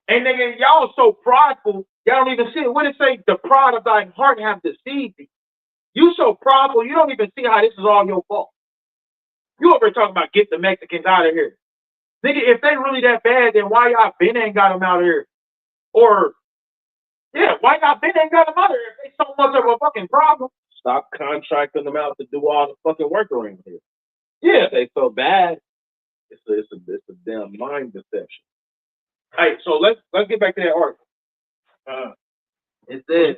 And nigga, y'all so prideful, y'all don't even see it. What it say? The pride of thy heart have deceived thee. You so prideful, you don't even see how this is all your fault. You over here talking about get the Mexicans out of here. Nigga, if they really that bad, then why y'all been ain't got them out of here? Or, yeah, why y'all been ain't got them out of here if they so much of a fucking problem? Stop contracting them out to do all the fucking work around here. Yeah. If they so bad, it's a damn mind deception. Hey, so let's get back to that article. It says,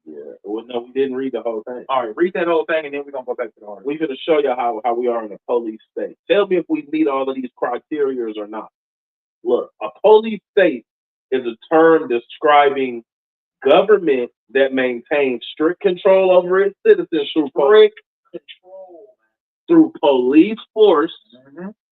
yeah. Well, no, we didn't read the whole thing. All right, read that whole thing, and then we're gonna go back to the article. We're gonna show you how we are in a police state. Tell me if we meet all of these criteria or not. Look, a police state is a term describing government that maintains strict control over its citizens through police force,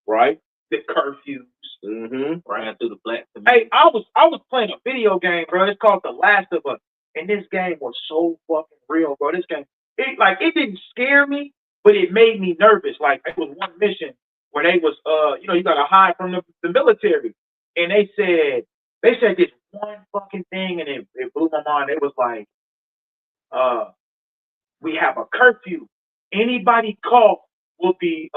right? The curfews, right through the black community. Hey, I was playing a video game, bro. It's called The Last of Us, and this game was so fucking real, bro. This game, it didn't scare me, but it made me nervous. Like, it was one mission where they was, you gotta hide from the military, and they said this one fucking thing, and it blew my mind. It was like, we have a curfew. Anybody caught will be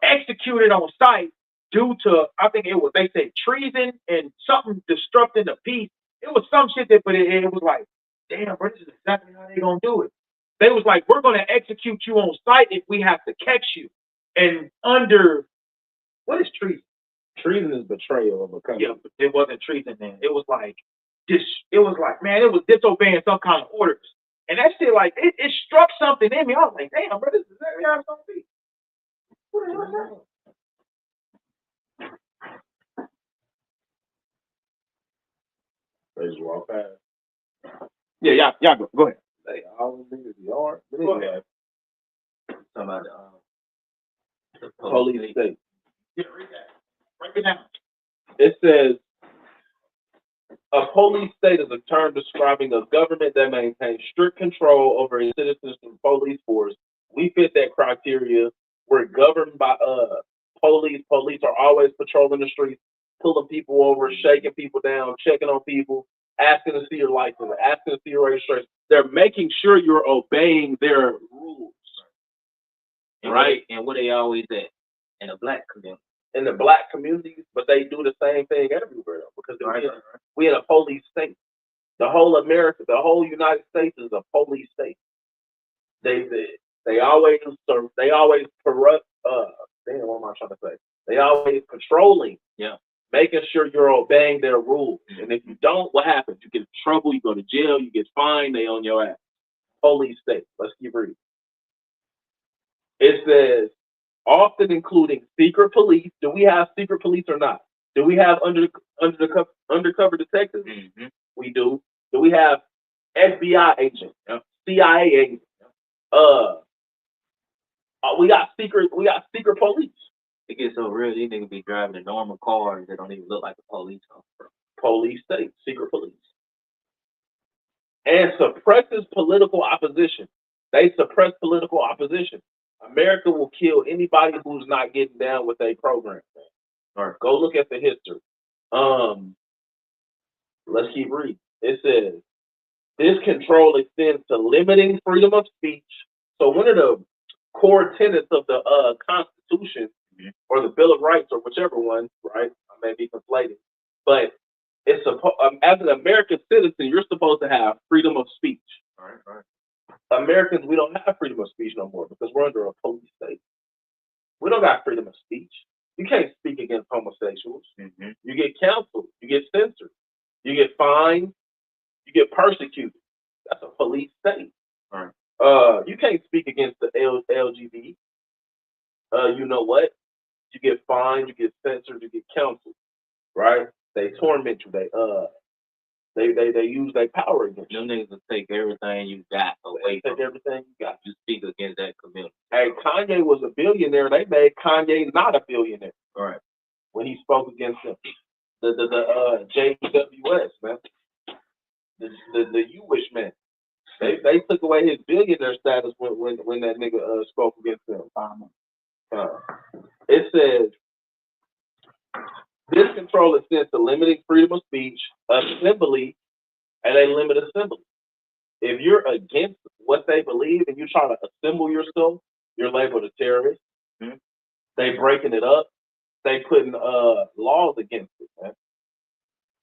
executed on sight due to, I think it was, they said treason and something disrupting the peace. It was some shit that, but it was like, damn, bro, this is exactly how they gonna do it. They was like, we're gonna execute you on sight if we have to catch you. And under, what is treason? Treason is betrayal of a country. Yeah, but it wasn't treason then. It was like man, it was disobeying some kind of orders. And that shit, like, it struck something in me. I was like, damn, bro, this is exactly how it's gonna be. What the hell is that? They just walk past. Yeah, go ahead. They all in the yard. Go ahead. Talking about the police state. Yeah, read that. Break it down. It says, a police state is a term describing a government that maintains strict control over its citizens through police force. We fit that criteria. We're governed by police. Police are always patrolling the streets, pulling people over, shaking people down, checking on people, asking to see your license, asking to see your registration. They're making sure you're obeying their rules. Right? And what they always at? In the black community. In the black communities, but they do the same thing everywhere because we're in a police state. The whole America, the whole United States is a police state. They always corrupt. Damn, what am I trying to say? They always patrolling. Yeah. Making sure you're obeying their rules. And if you don't, what happens? You get in trouble. You go to jail. You get fined. They on your ass. Police state. Let's keep reading. It says, often including secret police. Do we have secret police or not? Do we have undercover detectives? Mm-hmm. We do. Do we have FBI agents? CIA agents? We got secret police. It gets so real, these niggas be driving a normal cars that don't even look like the police car. Police state, secret police. And suppresses political opposition. They suppress political opposition. America will kill anybody who's not getting down with a program. Or go look at the history. Let's keep reading. It says, this control extends to limiting freedom of speech. So one of the core tenets of the Constitution or the Bill of Rights or whichever one, right? I may be conflating, but it's as an American citizen, you're supposed to have freedom of speech. Right. Americans, we don't have freedom of speech no more because we're under a police state. We don't got freedom of speech. You can't speak against homosexuals. Mm-hmm. You get canceled. You get censored. You get fined. You get persecuted. That's a police state. Right. You can't speak against the LGBT. You know what? You get fined. You get censored. You get canceled. Right? They torment you. They use their power against you. Them niggas will take everything you got away Take from everything you got. you. Speak against that community. Hey, Kanye was a billionaire. They made Kanye not a billionaire. Right. When he spoke against them. The JWS, man. The Jewish man. They took away his billionaire status when that nigga spoke against them. It says this control extends to limiting freedom of speech, assembly, and they limit assembly. If you're against what they believe and you try to assemble yourself, you're labeled a terrorist. Mm-hmm. They breaking it up. They putting laws against it, man.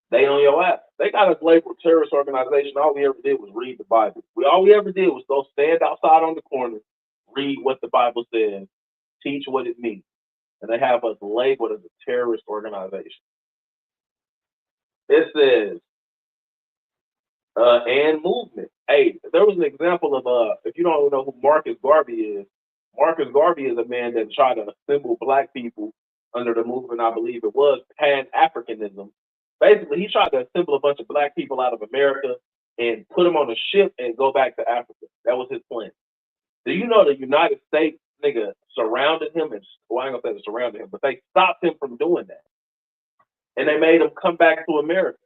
They on your ass. They got us labeled terrorist organization. All we ever did was read the Bible. All we ever did was go stand outside on the corner, read what the Bible says, teach what it means. And they have us labeled as a terrorist organization. It says, and movement. Hey, there was an example of, if you don't know who Marcus Garvey is a man that tried to assemble black people under the movement, I believe it was, Pan-Africanism. Basically, he tried to assemble a bunch of black people out of America and put them on a ship and go back to Africa. That was his plan. Do you know the United States, nigga, surrounded him? Well, I ain't gonna say they surrounded him, but they stopped him from doing that. And they made him come back to America.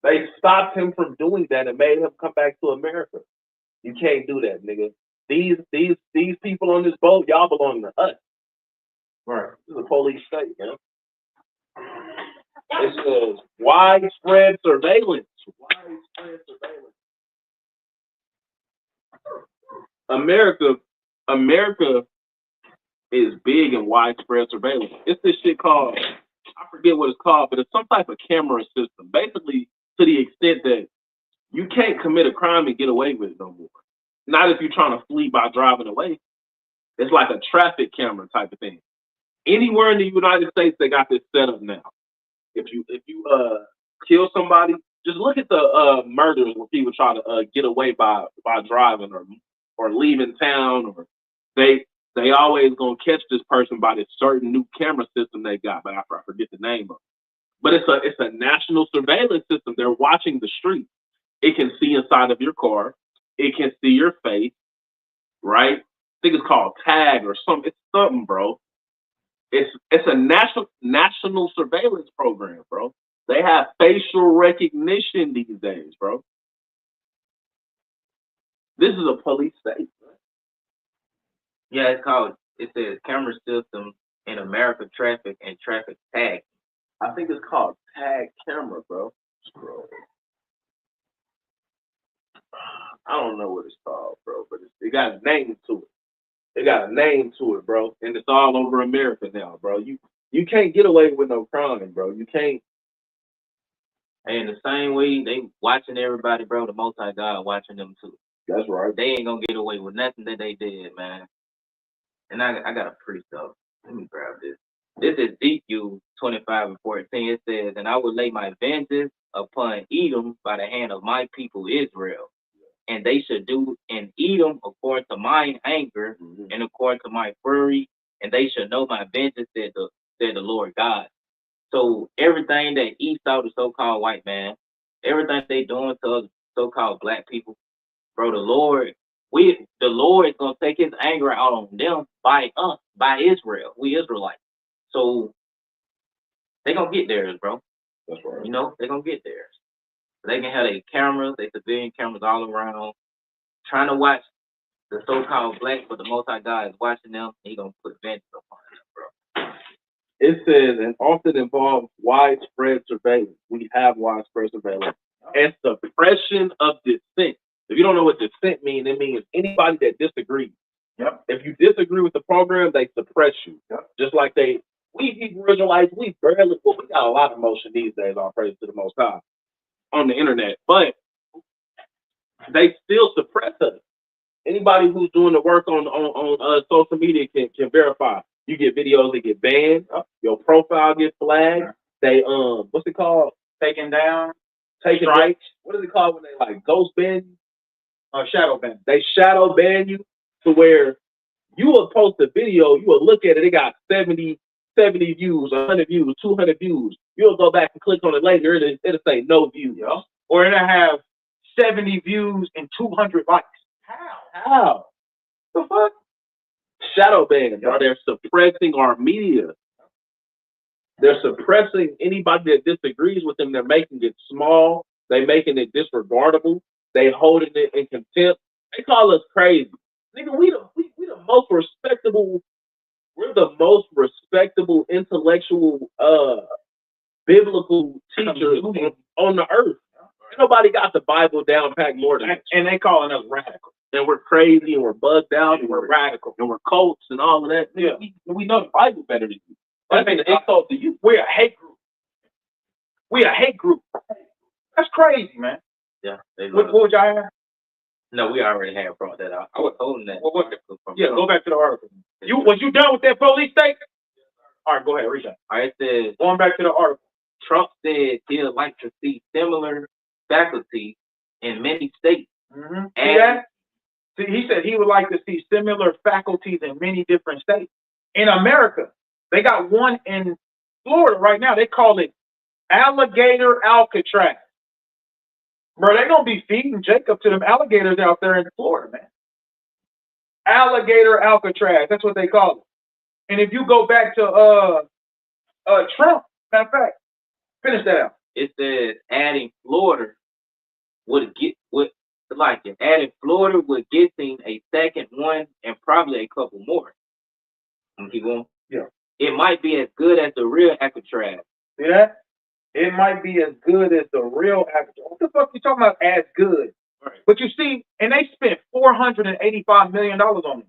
They stopped him from doing that and made him come back to America. You can't do that, nigga. These people on this boat, y'all belong to us. Right. This is a police state, man. It says widespread surveillance. Widespread surveillance. America is big in widespread surveillance. It's this shit called, I forget what it's called, but it's some type of camera system. Basically, to the extent that you can't commit a crime and get away with it no more. Not if you're trying to flee by driving away. It's like a traffic camera type of thing. Anywhere in the United States, they got this set up now. If you kill somebody, just look at the murders where people try to get away by driving or leaving town, or they always gonna catch this person by this certain new camera system they got, but I forget the name of it. But it's a national surveillance system. They're watching the street. It can see inside of your car. It can see your face, right? I think it's called tag or something. It's something, bro. It's a national surveillance program, bro. They have facial recognition these days, bro. This is a police state, bro. Yeah, it says camera system in America traffic and traffic tag. I think it's called tag camera, bro. Scroll. I don't know what it's called, bro, but it got a name to it. It got a name to it, bro, and it's all over America now, bro. You can't get away with no crime, bro. You can't. And the same way they watching everybody, bro, the Most High God watching them too. That's right. They ain't gonna get away with nothing that they did, man. And I got a pre-stuff. Let me grab this. This is Ezekiel 25:14. It says, "And I will lay my vengeance upon Edom by the hand of my people Israel. And they should do in Edom according to mine anger and according to my fury, and they should know my vengeance," said the Lord God. So everything that Esau, the so-called white man, everything they doing to us so-called black people, bro, the Lord is gonna take his anger out on them by us, by Israel, we Israelites. So they gonna get theirs, bro. That's right. You know, they gonna get theirs. They can have their cameras, their civilian cameras all around, trying to watch the so-called black, but the Most High God is watching them. He gonna put vengeance upon them, bro. It says, and often involves widespread surveillance. We have widespread surveillance and suppression of dissent. If you don't know what dissent means, it means anybody that disagrees. Yep. If you disagree with the program, they suppress you. Yep. Just like we Hebrew Israelites, we got a lot of motion these days, all praise to the Most High, on the internet, but they still suppress us. Anybody who's doing the work on social media can verify. You get videos that get banned. Your profile gets flagged. They what's it called? Taken down. Taken Strike. What is it called when they like ghost ban you? Shadow ban. They shadow ban you to where you will post a video, you will look at it, it got 70 views, 100 views, 200 views. You'll go back and click on it later, it'll say no views. Yeah. Or it'll have 70 views and 200 likes. How? The fuck? Shadow ban, bro. They're suppressing our media. They're suppressing anybody that disagrees with them. They're making it small. They're making it disregardable. They holding it in contempt. They call us crazy. Nigga, we the most respectable. We're the most respectable intellectual, biblical teachers on the earth. Ain't nobody got the Bible down packed more than us. And they calling us radical. And we're crazy and we're bugged out and we're radical and we're cults and all of that. Yeah. We know the Bible better than you. That's an insult to you. We're a hate group. We're a hate group. That's crazy, man. Yeah. What would y'all have? No, we already had brought that out. I was holding that. What was it? Yeah, go back to the article. Was you done with that police state? All right, go ahead, read that. All right, it says, going back to the article. Trump said he'd like to see similar faculty in many states. Mm-hmm. See that? See, he said he would like to see similar faculties in many different states. In America, they got one in Florida right now. They call it Alligator Alcatraz. Bro, they're going to be feeding Jacob to them alligators out there in Florida, man. Alligator Alcatraz. That's what they call it. And if you go back to Trump, matter of fact, finish that out. It says adding Florida would adding Florida would get him a second one and probably a couple more. Keep going. Yeah. It might be as good as the real Alcatraz. Yeah. It might be as good as the real Alcatraz. What the fuck you talking about as good? Right. But you see, and they spent $485 million on this.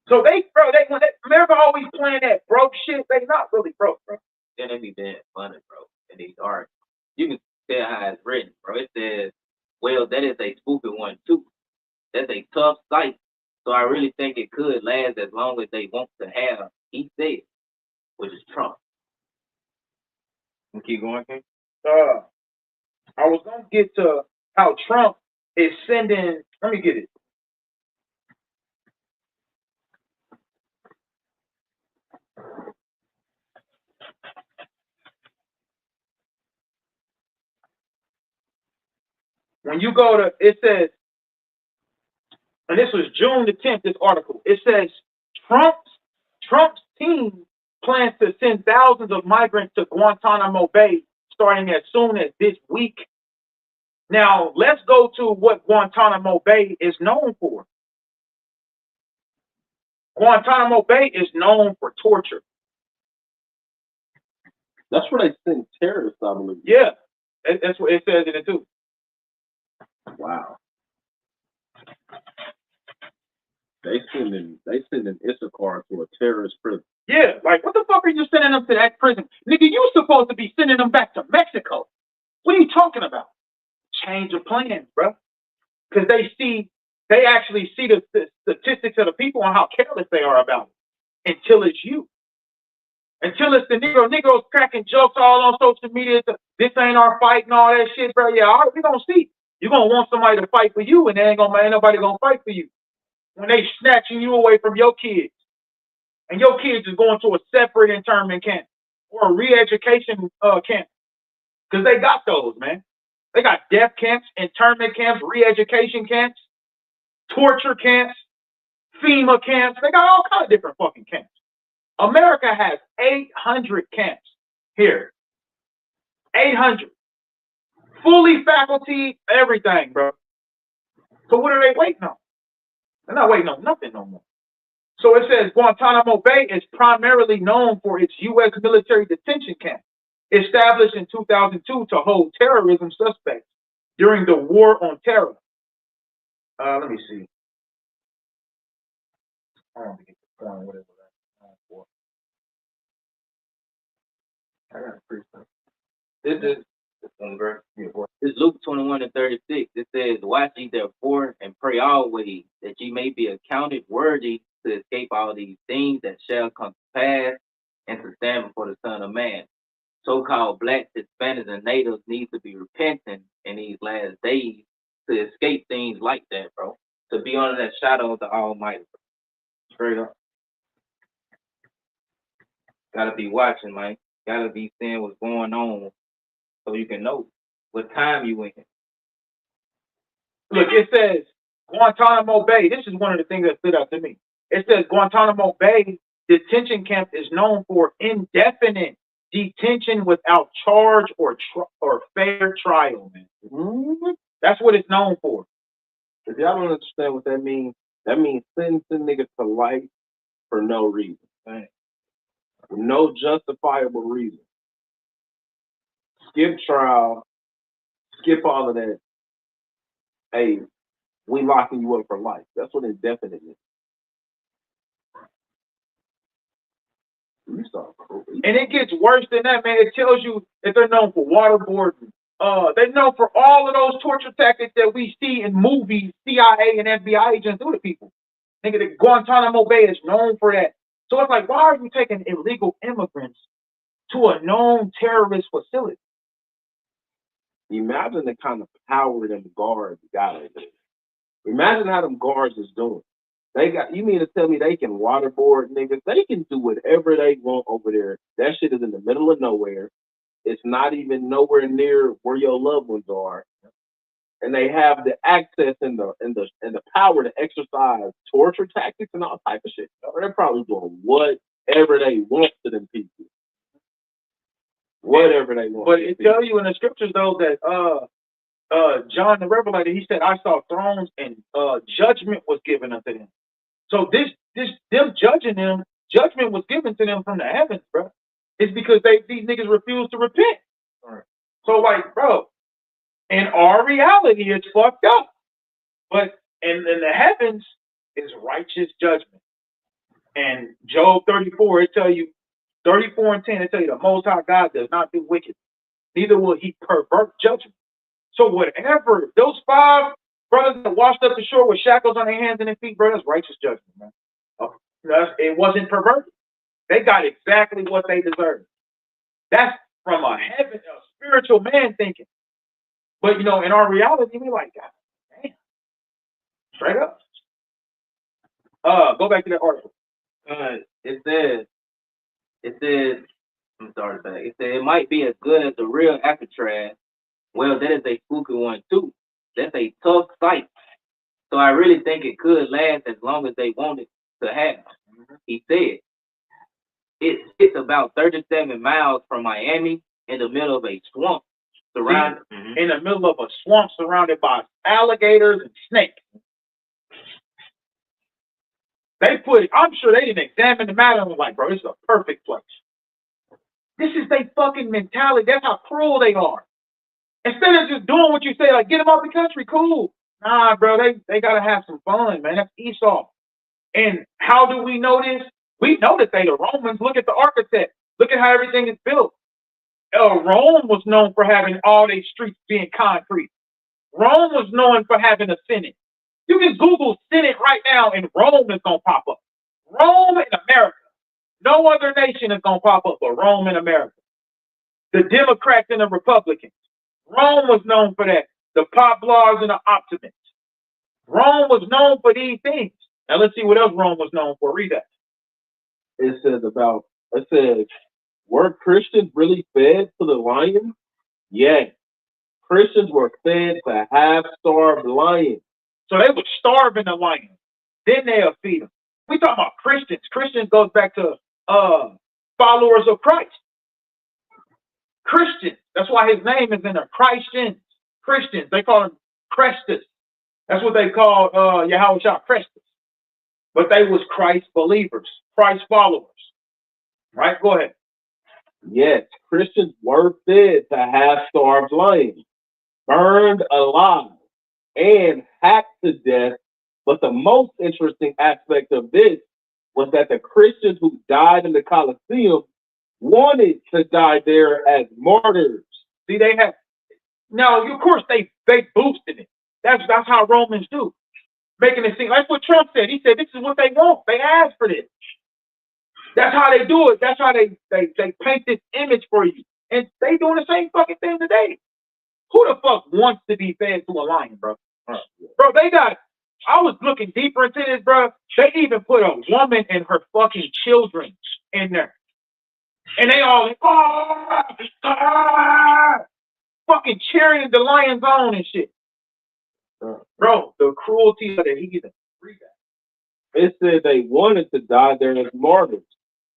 So remember always playing that broke shit? They not really broke, bro. Then they be being funny, bro. And these articles. You can tell how it's written, bro. It says, well, that is a spooky one too. That's a tough site. So I really think it could last as long as they want to have, he said, which is Trump. Keep going, King. I was gonna get to how Trump is sending. Let me get it. When you go to, it says, and this was June the 10th. This article. It says Trump's team plans to send thousands of migrants to Guantanamo Bay starting as soon as this week. Now, let's go to what Guantanamo Bay is known for. Guantanamo Bay is known for torture. That's where they send terrorists, I believe. Yeah, that's what it says in it too. Wow. They sending Issachar to a terrorist prison. Yeah, like what the fuck are you sending them to that prison? Nigga, you supposed to be sending them back to Mexico. What are you talking about? Change of plans, bro. Because they actually see the statistics of the people and how careless they are about it. Until it's you. Until it's the Negroes cracking jokes all on social media. This ain't our fight and all that shit, bro. Yeah, all right, we gonna see. You're gonna want somebody to fight for you, and ain't nobody gonna fight for you. When they snatching you away from your kids. And your kids is going to a separate internment camp or a re-education camp. Because they got those, man. They got death camps, internment camps, re-education camps, torture camps, FEMA camps. They got all kinds of different fucking camps. America has 800 camps here. 800. Fully faculty, everything, bro. So what are they waiting on? They're not waiting on nothing no more. So it says Guantanamo Bay is primarily known for its U.S. military detention camp, established in 2002 to hold terrorism suspects during the War on Terror. Let me see. I don't get the point. Whatever that's for. I got a free stuff. This is one verse. It's Luke 21:36. It says, watch ye therefore and pray always that ye may be accounted worthy to escape all these things that shall come to pass and to stand before the Son of Man. So-called blacks, Hispanics, and natives need to be repenting in these last days to escape things like that, bro. To be under that shadow of the Almighty. Straight up. Gotta be watching, man. Gotta be seeing what's going on so you can know what time you in. Look, it says Guantanamo Bay. This is one of the things that stood out to me. It says Guantanamo Bay detention camp is known for indefinite detention without charge or fair trial, man. Mm-hmm. That's what it's known for. If y'all don't understand what that means sentencing niggas to life for no reason. Right. For no justifiable reason. Skip trial, skip all of that. Hey, we locking you up for life. That's what indefinite is. You sound cool. And it gets worse than that, man. It tells you that they're known for waterboarding. They're known for all of those torture tactics that we see in movies, CIA and FBI agents do to people. Nigga, the Guantanamo Bay is known for that. So it's like, why are you taking illegal immigrants to a known terrorist facility? Imagine the kind of power them guards got over there. Imagine how them guards is doing. You mean to tell me they can waterboard niggas? They can do whatever they want over there. That shit is in the middle of nowhere. It's not even nowhere near where your loved ones are. And they have the access and the power to exercise torture tactics and all type of shit. They're probably doing whatever they want to them people. Whatever they want. But it tells you in the scriptures though that John the Revelator, he said, I saw thrones and judgment was given unto them. So them judging them, judgment was given to them from the heavens, bro. It's because these niggas refuse to repent. Right. So like, bro, in our reality, it's fucked up. But in the heavens is righteous judgment. And Job 34, it tell you, 34 and 10, it tell you the Most High God does not do wicked. Neither will he pervert judgment. So whatever, those 5 brothers that washed up the shore with shackles on their hands and their feet, bro, that's righteous judgment, man. It wasn't perverted. They got exactly what they deserved. That's from a spiritual man thinking. But, in our reality, we like, God, damn. Straight up. Go back to that article. It says, I'm sorry, back. It said it might be as good as the real Alcatraz. Well, that is a spooky one too. That's a tough sight. So I really think it could last as long as they want it to have. He said, it sits about 37 miles from Miami in the middle of a swamp. In the middle of a swamp surrounded by alligators and snakes. I'm sure they didn't examine the matter and was like, bro, this is a perfect place. This is their fucking mentality. That's how cruel they are. Instead of just doing what you say, like, get them out the country, cool. Nah, bro, they got to have some fun, man. That's Esau. And how do we know this? We know that they the Romans. Look at the architect. Look at how everything is built. Rome was known for having all their streets being concrete. Rome was known for having a Senate. You can Google Senate right now and Rome is going to pop up. Rome in America. No other nation is going to pop up but Rome in America. The Democrats and the Republicans. Rome was known for that. The Poplars and the Optimists. Rome was known for these things. Now let's see what else Rome was known for. Read that. It says, were Christians really fed to the lions? Yes. Christians were fed to half-starved lions. So they would starve in the lions. Then they'll feed them. We talking about Christians. Christians goes back to followers of Christ. Christians. That's why his name is in there. Christians. Christians. They call him Crestus. That's what they call Yahushua Crestus. But they was Christ believers, Christ followers. Right? Go ahead. Yes, Christians were fed to half-starved lions, burned alive, and hacked to death. But the most interesting aspect of this was that the Christians who died in the Colosseum wanted to die there as martyrs. See, of course they boosted it. That's how Romans do. making it seem. That's what Trump said. He said this is what they want. They asked for this. That's how they do it. That's how they paint this image for you. And they doing the same fucking thing today. Who the fuck wants to be fed to a lion, bro? Bro, they got. I was looking deeper into this, bro. They even put a woman and her fucking children in there. And they all fucking cheering the lions on and shit. Bro, the cruelty of the heathen. Read that. It said they wanted to die there as martyrs.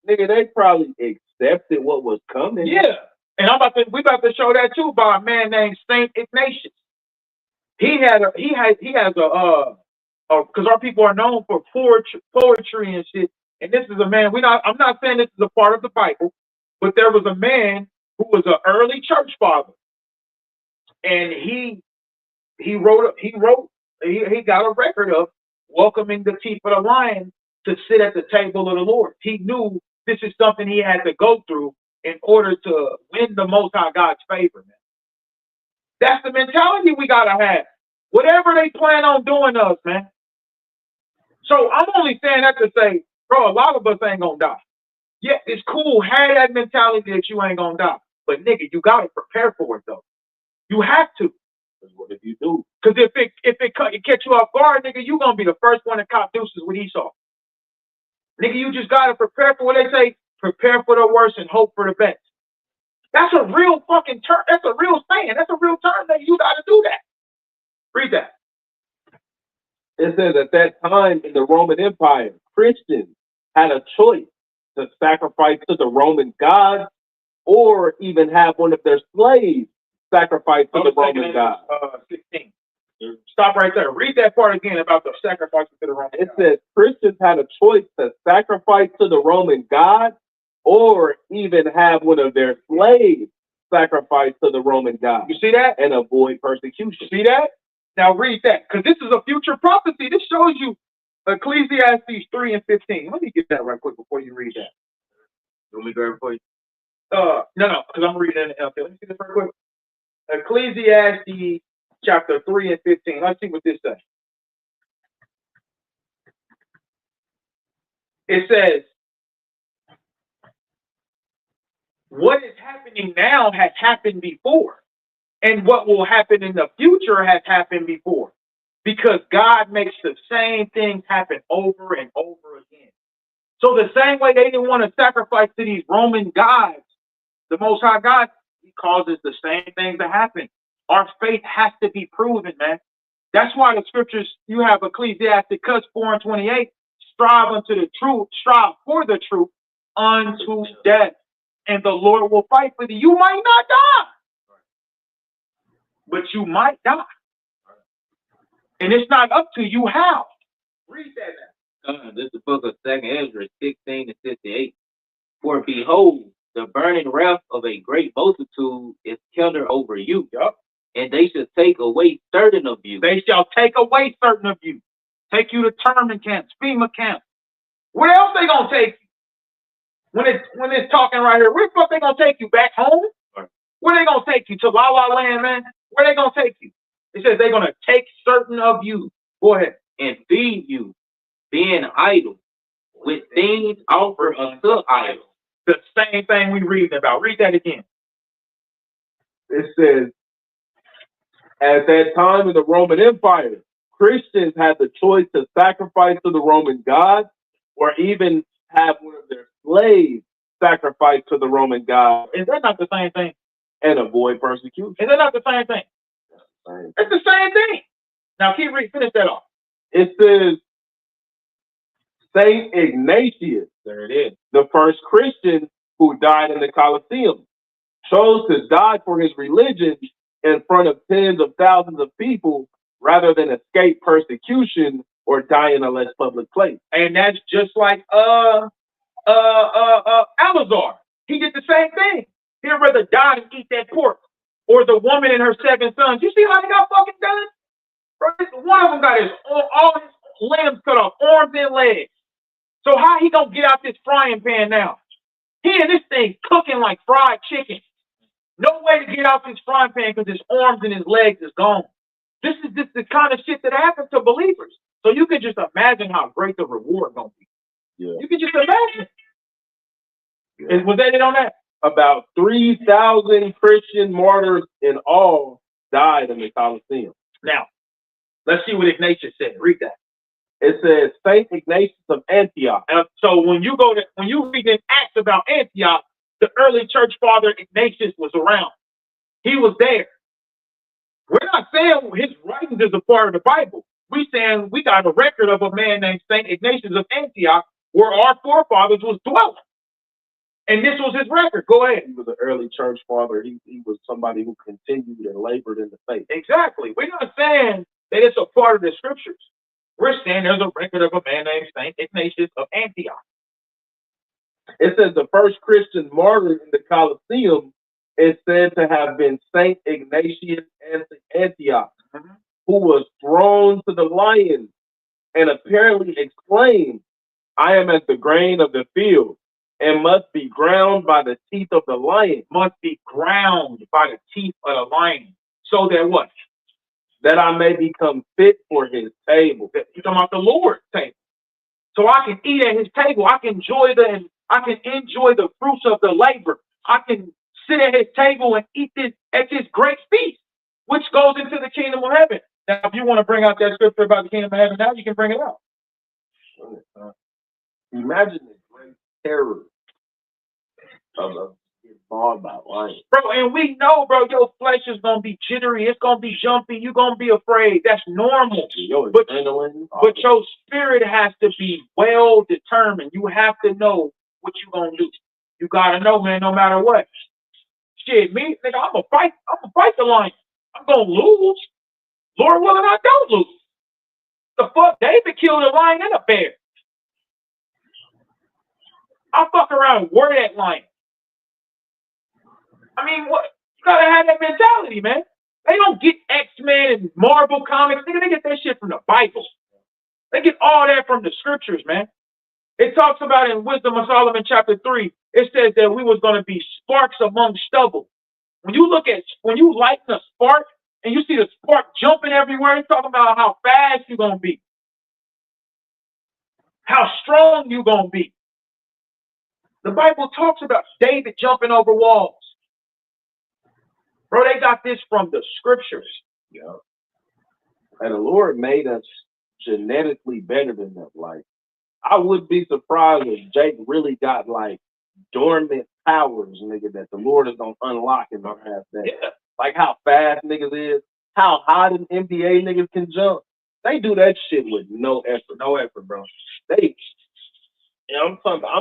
Nigga, they probably accepted what was coming. Yeah. And we about to show that too by a man named Saint Ignatius. He has a because our people are known for poetry and shit. And this is a man, I'm not saying this is a part of the Bible, but there was a man who was an early church father. And he got a record of welcoming the teeth of the lion to sit at the table of the Lord. He knew this is something he had to go through in order to win the Most High God's favor, man. That's the mentality we gotta have. Whatever they plan on doing to us, man. So I'm only saying that to say, bro, a lot of us ain't gonna die. Yeah, it's cool. Have that mentality that you ain't gonna die. But nigga, you gotta prepare for it though. You have to. What if you do? Because if it catch you off guard, nigga, you gonna be the first one to cop deuces with Esau. Nigga, you just gotta prepare for what they say. Prepare for the worst and hope for the best. That's a real fucking term. That's a real saying. That's a real term that you gotta do that. Read that. It says at that time in the Roman Empire, Christians had a choice to sacrifice to the Roman gods or even have one of their slaves sacrifice to the Roman gods. 16. Stop right there. Read that part again about the sacrifice to the Roman gods. It says Christians had a choice to sacrifice to the Roman gods or even have one of their slaves sacrifice to the Roman gods. You see that? And avoid persecution. See that? Now read that, because this is a future prophecy. This shows you Ecclesiastes 3 and 15. Let me get that right quick before you read that. You want me to grab it for you? No, because I'm reading it in the LT. Let me see this right quick. Ecclesiastes chapter 3 and 15. Let's see what this says. It says, what is happening now has happened before. And what will happen in the future has happened before. Because God makes the same things happen over and over again. So the same way they didn't want to sacrifice to these Roman gods, the Most High God, he causes the same things to happen. Our faith has to be proven, man. That's why the scriptures, you have Ecclesiastes 4 and 28, strive for the truth unto death. And the Lord will fight for thee. You might not die, but you might die. And it's not up to you how. Read that now. This is the book of 2nd Ezra 16 and 58. For behold, the burning wrath of a great multitude is kindled over you. Yep. And they shall take away certain of you. They shall take away certain of you. Take you to internment camps, FEMA camps. Where else they gonna take you? When it's talking right here, where the fuck they gonna take you? Back home? Where they gonna take you? To La La Land, man? Where they gonna take you? It says they're gonna take certain of you. Go ahead. And feed you, being idle, with things offered unto idols. The same thing we reading about. Read that again. It says, at that time in the Roman Empire, Christians had the choice to sacrifice to the Roman gods or even have one of their slaves sacrifice to the Roman gods. Is that not the same thing? And avoid persecution. Is that not the same thing? It's the same thing. Now keep reading. Finish that off. It says, Saint Ignatius, there it is, the first Christian who died in the Colosseum, chose to die for his religion in front of tens of thousands of people rather than escape persecution or die in a less public place. And that's just like Alazar. He did the same thing. He'd rather die than eat that pork. Or the woman and her 7 sons. You see how they got fucking done? Bro, one of them got all his limbs cut off, arms and legs. So how he gonna get out this frying pan now? He in this thing cooking like fried chicken. No way to get out this frying pan because his arms and his legs is gone. This is just the kind of shit that happens to believers. So you can just imagine how great the reward gonna be. Yeah. You can just imagine. Yeah. Was that it on that? About 3,000 Christian martyrs in all died in the Colosseum. Now, let's see what Ignatius said. Read that. It says Saint Ignatius of Antioch. So when you read in Acts about Antioch, the early church father Ignatius was around. He was there. We're not saying his writings is a part of the Bible. We're saying we got a record of a man named Saint Ignatius of Antioch where our forefathers was dwelling. And this was his record. Go ahead. He was an early church father. He was somebody who continued and labored in the faith. Exactly. We're not saying that it's a part of the scriptures. We're saying there's a record of a man named Saint Ignatius of Antioch. It says the first Christian martyr in the Colosseum is said to have been Saint Ignatius of Antioch, who was thrown to the lions and apparently exclaimed, "I am as the grain of the field, and must be ground by the teeth of the lion." Must be ground by the teeth of the lion. So that what? That I may become fit for his table. You're talking about the Lord's table. So I can eat at his table. I can enjoy the fruits of the labor. I can sit at his table and eat this at this great feast, which goes into the kingdom of heaven. Now, if you want to bring out that scripture about the kingdom of heaven now, you can bring it out. Imagine the great terror of getting mauled by lions. Bro, and we know, bro, your flesh is going to be jittery. It's going to be jumpy. You're going to be afraid. That's normal. But your spirit has to be well determined. You have to know what you're going to do. You got to know, man, no matter what. Shit, me, nigga, I'm going to fight the lion. I'm going to lose. Lord willing, I don't lose. The fuck? David killed a lion and a bear. I fuck around and worry that lion. I mean, what? You gotta have that mentality, man. They don't get X-Men and Marvel comics. Nigga, they get that shit from the Bible. They get all that from the scriptures, man. It talks about in Wisdom of Solomon chapter 3, it says that we was going to be sparks among stubble. When you light the spark and you see the spark jumping everywhere, it's talking about how fast you're going to be. How strong you're going to be. The Bible talks about David jumping over walls. Bro, they got this from the scriptures. Yeah. And the Lord made us genetically better than them. Like, I would be surprised if Jake really got like dormant powers, nigga, that the Lord is gonna unlock in our half day. Yeah. Like how fast niggas is, how high them NBA niggas can jump. They do that shit with no effort. No effort, bro. I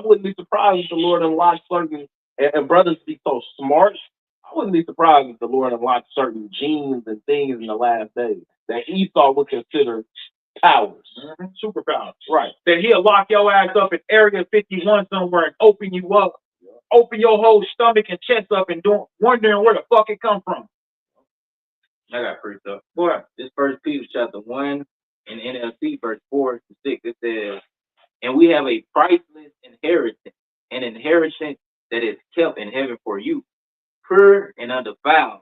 wouldn't be surprised if the Lord unlocked certain and brothers be so smart. I wouldn't be surprised if the Lord unlocked certain genes and things in the last days that Esau would consider powers. Superpowers. Right. That he'll lock your ass up in Area 51 somewhere and open you up, open your whole stomach and chest up and wondering where the fuck it come from. I got free stuff. What? This First Peter chapter 1 in NLT verse 4 to 6, it says, "And we have a priceless inheritance, an inheritance that is kept in heaven for you, pure and undefiled,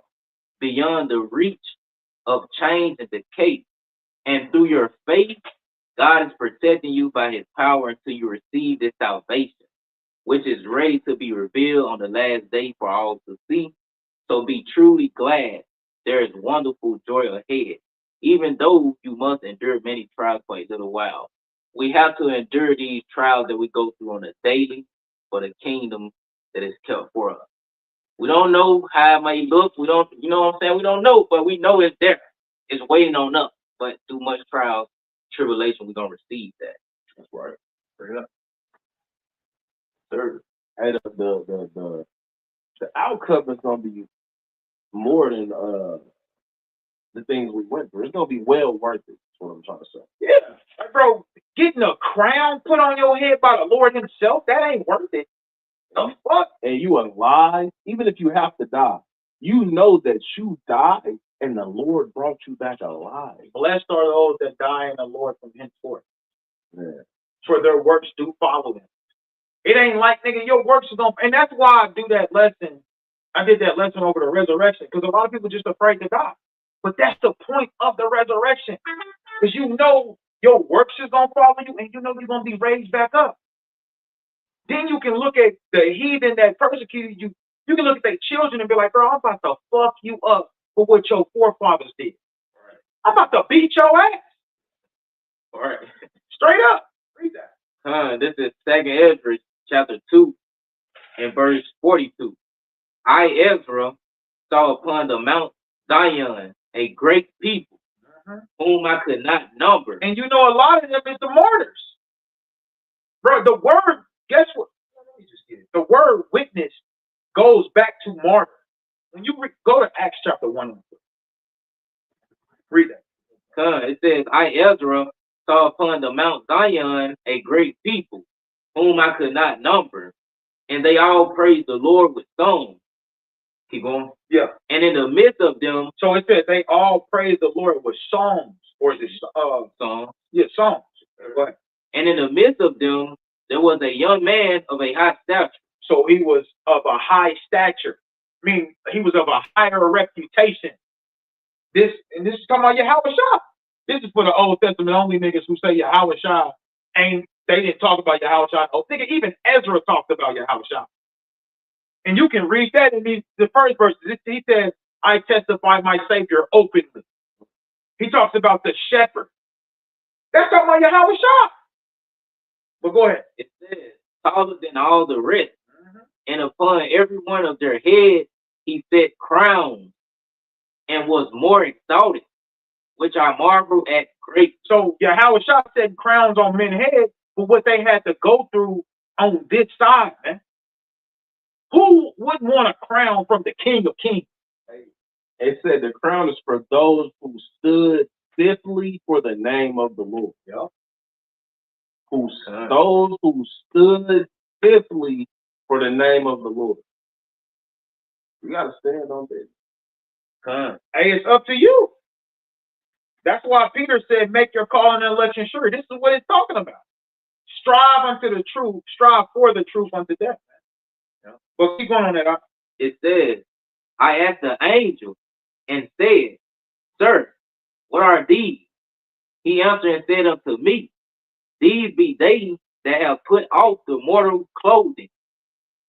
beyond the reach of change and decay. And through your faith, God is protecting you by his power until you receive this salvation, which is ready to be revealed on the last day for all to see. So be truly glad. There is wonderful joy ahead, even though you must endure many trials for a little while." We have to endure these trials that we go through on a daily for the kingdom that is kept for us. We don't know how it may look. We don't, you know what I'm saying? We don't know, but we know it's there. It's waiting on us. But through much trials, tribulation, we're going to receive that. That's right. Straight up. Third, and the outcome is going to be more than the things we went through. It's going to be well worth it. That's what I'm trying to say. Yeah. Like, bro, getting a crown put on your head by the Lord himself, that ain't worth it. The fuck? And you alive, even if you have to die, you know that you died and the Lord brought you back alive. Blessed are those that die in the Lord from henceforth. Yeah. For their works do follow them. It ain't like, nigga, your works is going to... And that's why I do that lesson. I did that lesson over the resurrection, because a lot of people just afraid to die. But that's the point of the resurrection. Because you know your works is gonna follow you, and you know you're gonna be raised back up. Then you can look at the heathen that persecuted you. You can look at their children and be like, bro, I'm about to fuck you up for what your forefathers did. Right. I'm about to beat your ass. All right. Straight up. Read that. This is 2nd Ezra, chapter 2, and verse 42. I, Ezra, saw upon the Mount Zion a great people, whom I could not number. And you know a lot of them is the martyrs. Bro, the word, guess what? Let me just get it. The word witness goes back to martyr. When you go to Acts chapter 1, read that. It says, I, Ezra, saw upon the Mount Zion a great people, whom I could not number, and they all praised the Lord with songs. Keep going. Yeah. And in the midst of them, so it says they all praise the Lord with songs, or is it songs? Yeah, songs. Go ahead. And in the midst of them, there was a young man of a high stature. So he was of a high stature. I mean, he was of a higher reputation. This is talking about Yahweh Shah. This is for the Old Testament only niggas who say Yahweh Shah ain't. They didn't talk about Yahweh Shah. Oh, nigga, even Ezra talked about Yahweh Shah. And you can read that in the first verse. He says, I testify my Savior openly. He talks about the shepherd. That's talking about Yahweh Shah. But go ahead. It says, taller than all the rest, and upon every one of their heads he set crowns, and was more exalted, which I marvel at great. So Yahweh Shah set crowns on men's heads for what they had to go through on this side, man. Who wouldn't want a crown from the King of Kings? It said the crown is for those who stood stiffly for the name of the Lord. Yeah. Those who stood stiffly for the name of the Lord. You gotta stand on this. Hey, it's up to you. That's why Peter said, make your call and election sure. This is what it's talking about. Strive unto the truth, strive for the truth unto death. Yeah. But keep going on that. It says, I asked the angel and said, Sir, what are these? He answered and said unto me, These be they that have put off the mortal clothing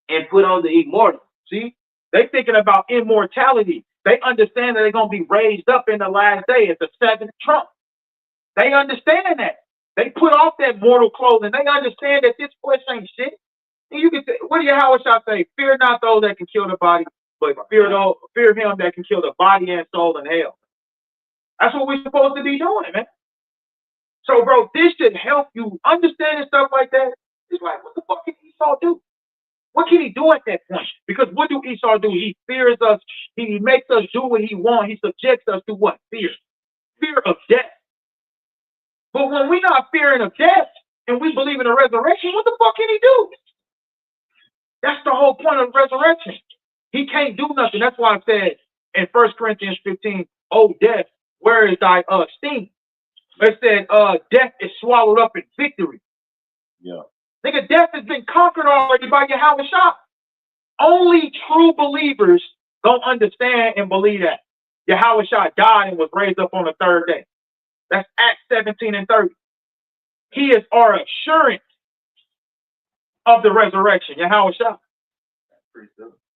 and put on the immortal. See, they thinking about immortality. They understand that they're going to be raised up in the last day at the seventh trump. They understand that. They put off that mortal clothing. They understand that this flesh ain't shit. And you can say, what do Yahweh Shah say? Fear not those that can kill the body, but fear him that can kill the body and soul in hell. That's what we're supposed to be doing, man. So, bro, this should help you understanding stuff like that. It's like, what the fuck can Esau do? What can he do at that point? Because what do Esau do? He fears us. He makes us do what he wants. He subjects us to what? Fear. Fear of death. But when we're not fearing of death and we believe in the resurrection, what the fuck can he do? That's the whole point of resurrection. He can't do nothing. That's why I said in 1 Corinthians 15, oh, death, where is thy sting? It said, death is swallowed up in victory. Yeah. Nigga, death has been conquered already by Yahweh Shah. Only true believers don't understand and believe that. Yahweh Shah died and was raised up on the third day. That's Acts 17 and 30. He is our assurance of the resurrection. Yahweh Shah.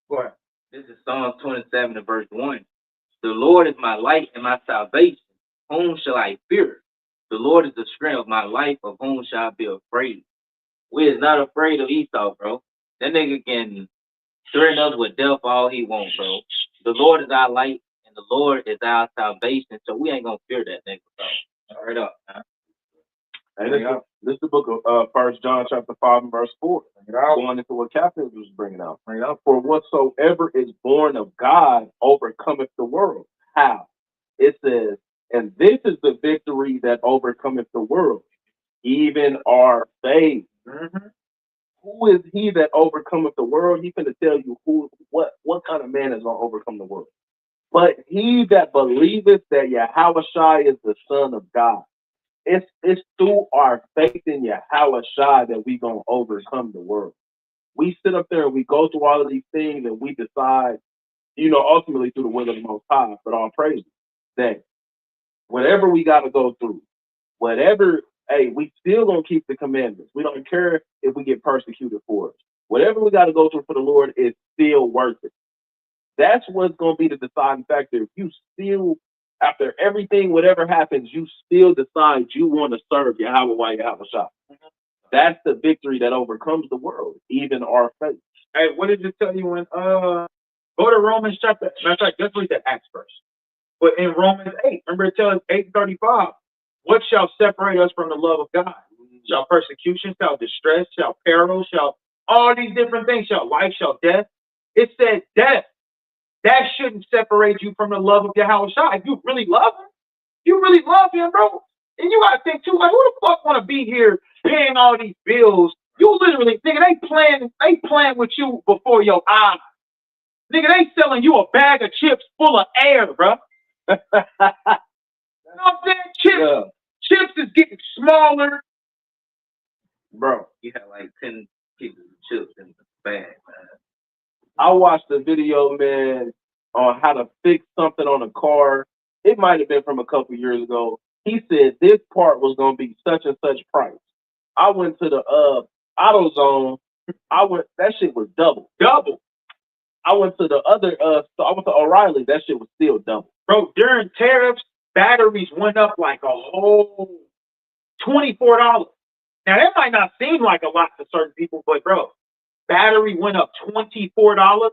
Go ahead. This is Psalm 27 and verse 1. The Lord is my light and my salvation. Whom shall I fear? The Lord is the strength of my life. Of whom shall I be afraid? We is not afraid of Esau, bro. That nigga can threaten us with death all he wants, bro. The Lord is our light and the Lord is our salvation. So we ain't gonna fear that nigga, bro. Straight up, man. And this is the book of 1 John chapter 5 and verse 4. Going into what Captain was bringing out. For whatsoever is born of God overcometh the world. How? It says, and this is the victory that overcometh the world, even our faith. Mm-hmm. Who is he that overcometh the world? He's going to tell you what kind of man is going to overcome the world. But he that believeth that Yahweh Shai is the Son of God. It's through our faith in Yahweh Shai that we going to overcome the world. We sit up there and we go through all of these things and we decide, ultimately through the will of the Most High, but all praise that whatever we got to go through, whatever hey, we still gonna keep the commandments. We don't care if we get persecuted for it. Whatever we got to go through for the Lord is still worth it. That's what's gonna be the deciding factor. If you still, after everything, whatever happens, you still decide you want to serve Yahweh while you have a shot. That's the victory that overcomes the world, even our faith. Hey, what did it tell you in go to Romans chapter? Matter of fact, let's read that Acts first. But in Romans 8, remember it tells us 8:35, what shall separate us from the love of God? Shall persecution, shall distress, shall peril, shall all these different things, shall life, shall death. It said death. That shouldn't separate you from the love of Yahweh Shai. If you really love him, you really love him, bro. And you gotta think too, like, who the fuck wanna be here paying all these bills? You literally, nigga, they playing with you before your eyes. Nigga, they selling you a bag of chips full of air, bro. You know what I'm saying? Chips is getting smaller. Bro, You have like 10 pieces of chips in the bag, man. I watched a video, man, on how to fix something on a car. It might have been from a couple years ago. He said this part was gonna be such and such price. I went to the AutoZone. That shit was double. I went to the other so I went to O'Reilly, that shit was still double. Bro, during tariffs, batteries went up like a whole $24. Now that might not seem like a lot to certain people, but bro, battery went up $24.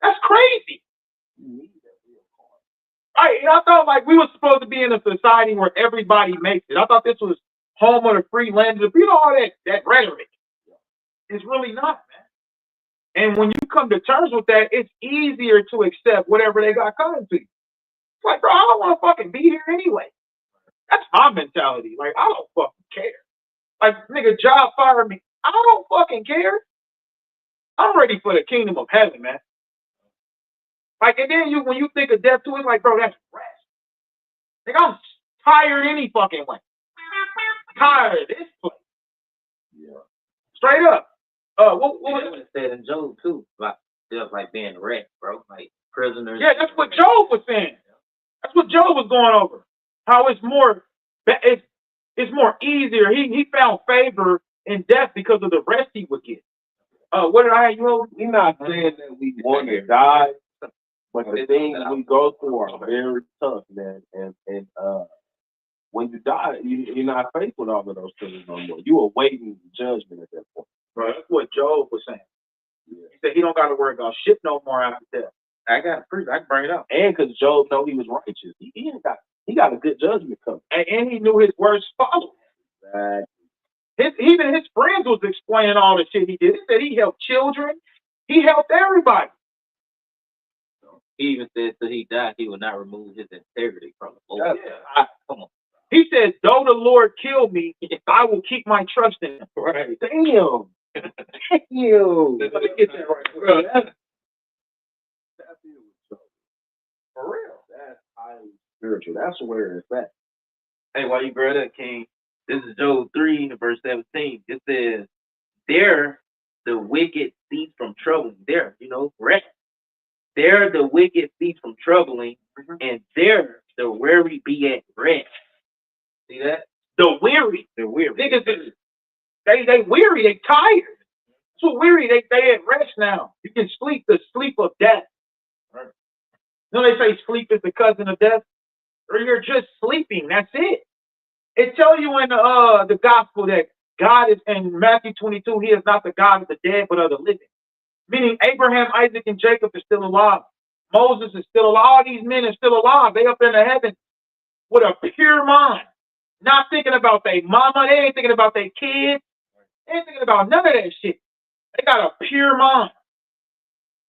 That's crazy. Right, I thought like we were supposed to be in a society where everybody makes it. I thought this was home of the free land. You know all that rhetoric. It's really not, man. And when you come to terms with that, it's easier to accept whatever they got coming to you. It's like, bro, I don't want to fucking be here anyway. That's my mentality. Like, I don't fucking care. Like, nigga, job fired me. I don't fucking care. I'm ready for the kingdom of heaven, man. Like, and then when you think of death too, it's like, bro, that's rest. Like, I'm tired any fucking way. Tired of this place. Yeah. Straight up. What was it said in Job too, about just like being wrecked, bro, like prisoners. Yeah, that's what Job was saying. That's what Job was going over. How it's more easier. He found favor in death because of the rest he would get. What did I have you over? We're not saying that we want to die, but the things we go through are very tough, man. And when you die, you're not faced with all of those things no more. You are waiting judgment at that point. Right. That's what Job was saying. Yeah. He said he don't got to worry about shit no more after death. I got proof. I can bring it up. And because Job know he was righteous, he got a good judgment coming. And he knew his words followed. Even his friends was explaining all the shit he did. He said he helped children. He helped everybody. He even said till he died, he would not remove his integrity from the Lord. Yeah. Come on. He said, though the Lord kill me, I will keep my trust in him. Right. Damn. Thank you. Let me get that right. Bro, that's for real. That's highly spiritual. That's where it's at. Hey, while you brought up, King, this is Job 3, verse 17. It says, there the wicked cease from troubling. There, rest. There the wicked cease from troubling, and there the weary be at rest. See that? The weary. They're weary. Niggas, they weary, they tired. So weary, they at rest now. You can sleep the sleep of death. Right. You know they say sleep is the cousin of death? Or you're just sleeping, that's it. It tells you in the gospel that God is, in Matthew 22, he is not the God of the dead, but of the living. Meaning Abraham, Isaac, and Jacob are still alive. Moses is still alive. All these men are still alive. They up in the heaven with a pure mind. Not thinking about their mama. They ain't thinking about their kids. They ain't thinking about none of that shit. They got a pure mind.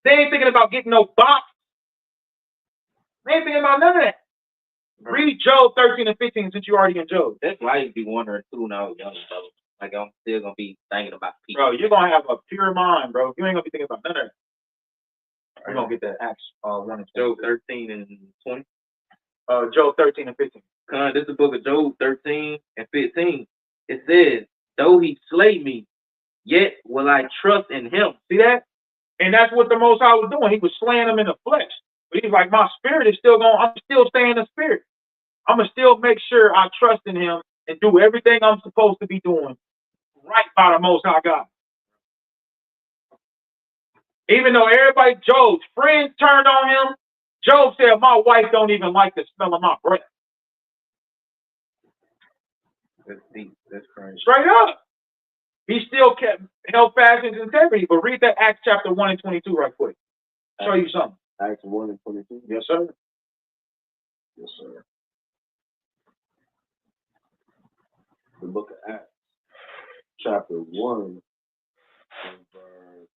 They ain't thinking about getting no box. They ain't thinking about none of that. Read Job 13 and 15 since you already in Job. That's why I used to be wondering too when I was young, though. Like, I'm still going to be thinking about people. Bro, you're going to have a pure mind, bro. You ain't going to be thinking about none of that. We're going to get that Acts 1 Job 13 and 20. Job 13 and 15. This is the book of Job 13 and 15. It says, though he slay me, yet will I trust in him. See that? And that's what the Most High was doing. He was slaying them in the flesh. But he's like, my spirit is still going, I'm still staying in the spirit. I'm going to still make sure I trust in him and do everything I'm supposed to be doing right by the Most High God. Even though everybody, Job's friends turned on him, Job said, my wife don't even like the smell of my breath. That's deep. That's crazy. Straight up. He still held fast in his integrity. But read that Acts chapter 1 and 22 right quick. Show you something. Acts 1 and 22. Yes, sir. Yes, sir. The book of Acts, chapter 1, and verse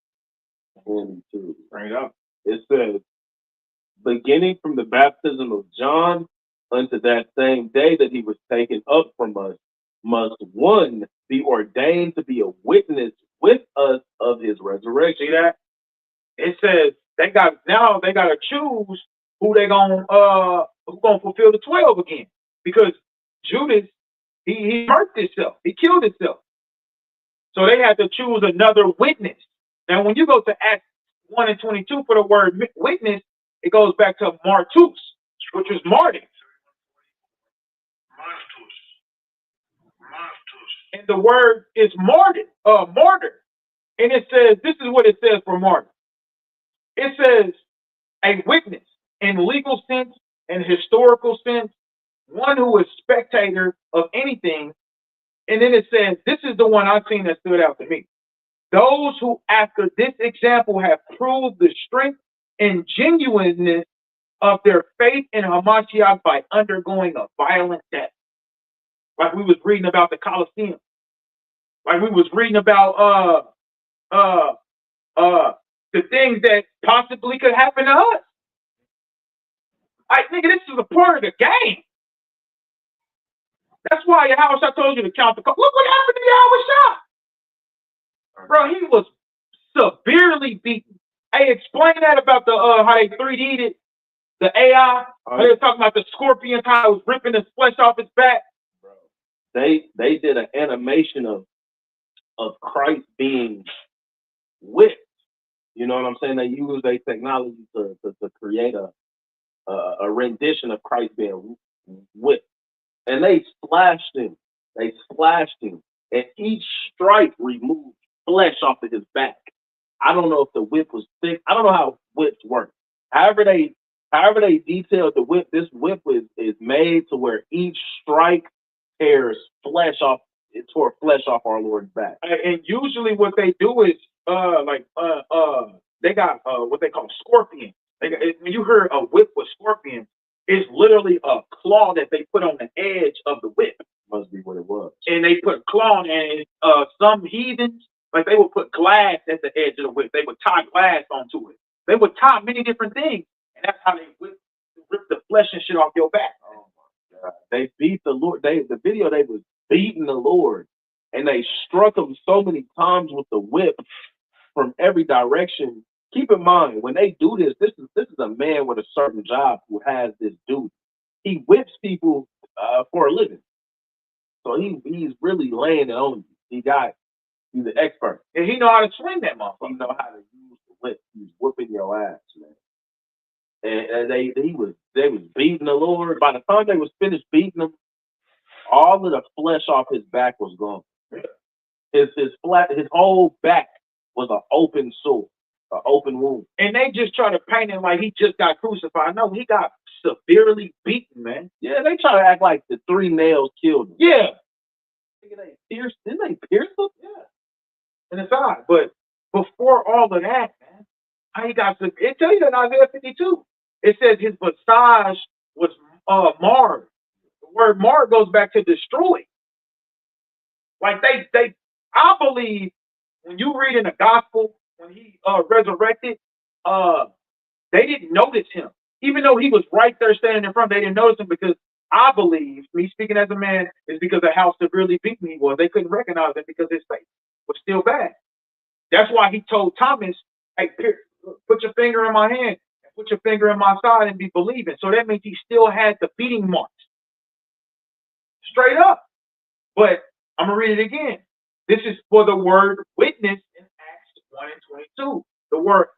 22. Bring it up. It says, beginning from the baptism of John unto that same day that he was taken up from us, must one be ordained to be a witness with us of his resurrection. See that? It says they got to choose who gonna fulfill the 12 again. Because Judas, he murked himself. He killed himself. So they had to choose another witness. Now when you go to Acts 1 and 22 for the word witness, it goes back to martus, which was martyr. And the word is martyr. And it says, this is what it says for martyr. It says a witness in legal sense and historical sense, one who is spectator of anything. And then it says, this is the one I've seen that stood out to me. Those who after this example have proved the strength and genuineness of their faith in Hamashiach by undergoing a violent death. Like we was reading about the Colosseum. Like we was reading about the things that possibly could happen to us. Nigga, this is a part of the game. That's why I told you to count the cost. Look what happened to Yahweh Shah. Bro, he was severely beaten. Hey, explain that about the how they 3D'd it, the AI. How they were talking about the scorpions, how it was ripping his flesh off his back. Bro, they did an animation of Christ being whipped. You know what I'm saying? They used a technology to create a rendition of Christ being whipped. And they splashed him. And each strike removed flesh off of his back. I don't know if the whip was thick. I don't know how whips work. However they detailed the whip, this whip is made to where each strike tears flesh off. It tore flesh off our Lord's back. And usually what they do is they got what they call scorpion. When you hear a whip with scorpion, it's literally a claw that they put on the edge of the whip. Must be what it was. And they put claw on it. Some heathens, like they would put glass at the edge of the whip. They would tie glass onto it. They would tie many different things. And that's how they rip the flesh and shit off your back. Oh my God. They beat the Lord. The video, they was beating the Lord. And they struck him so many times with the whip from every direction. Keep in mind, when they do this is a man with a certain job who has this duty. He whips people for a living. So he's really laying it on you. He's an expert. And he know how to swing that motherfucker. He know how to use the whip. He's whooping your ass, man. And they was beating the Lord. By the time they was finished beating him, all of the flesh off his back was gone. His whole back was an open sore. An open wound. And they just try to paint him like he just got crucified. No, he got severely beaten, man. Yeah, they try to act like the 3 nails killed him. Yeah. Didn't they pierce him? Yeah. In his eye. But before all of that, man, how he got it tell you in Isaiah 52. It says his visage was marred. The word marred goes back to destroy. Like I believe when you read in the gospel, when he resurrected, they didn't notice him. Even though he was right there standing in front, they didn't notice him because I believe, me speaking as a man, is because of how severely beaten he was. They couldn't recognize him because his face was still bad. That's why he told Thomas, hey, put your finger in my hand and put your finger in my side and be believing. So that means he still had the beating marks. Straight up. But I'm going to read it again. This is for the word witness in Acts 1 and 22. The word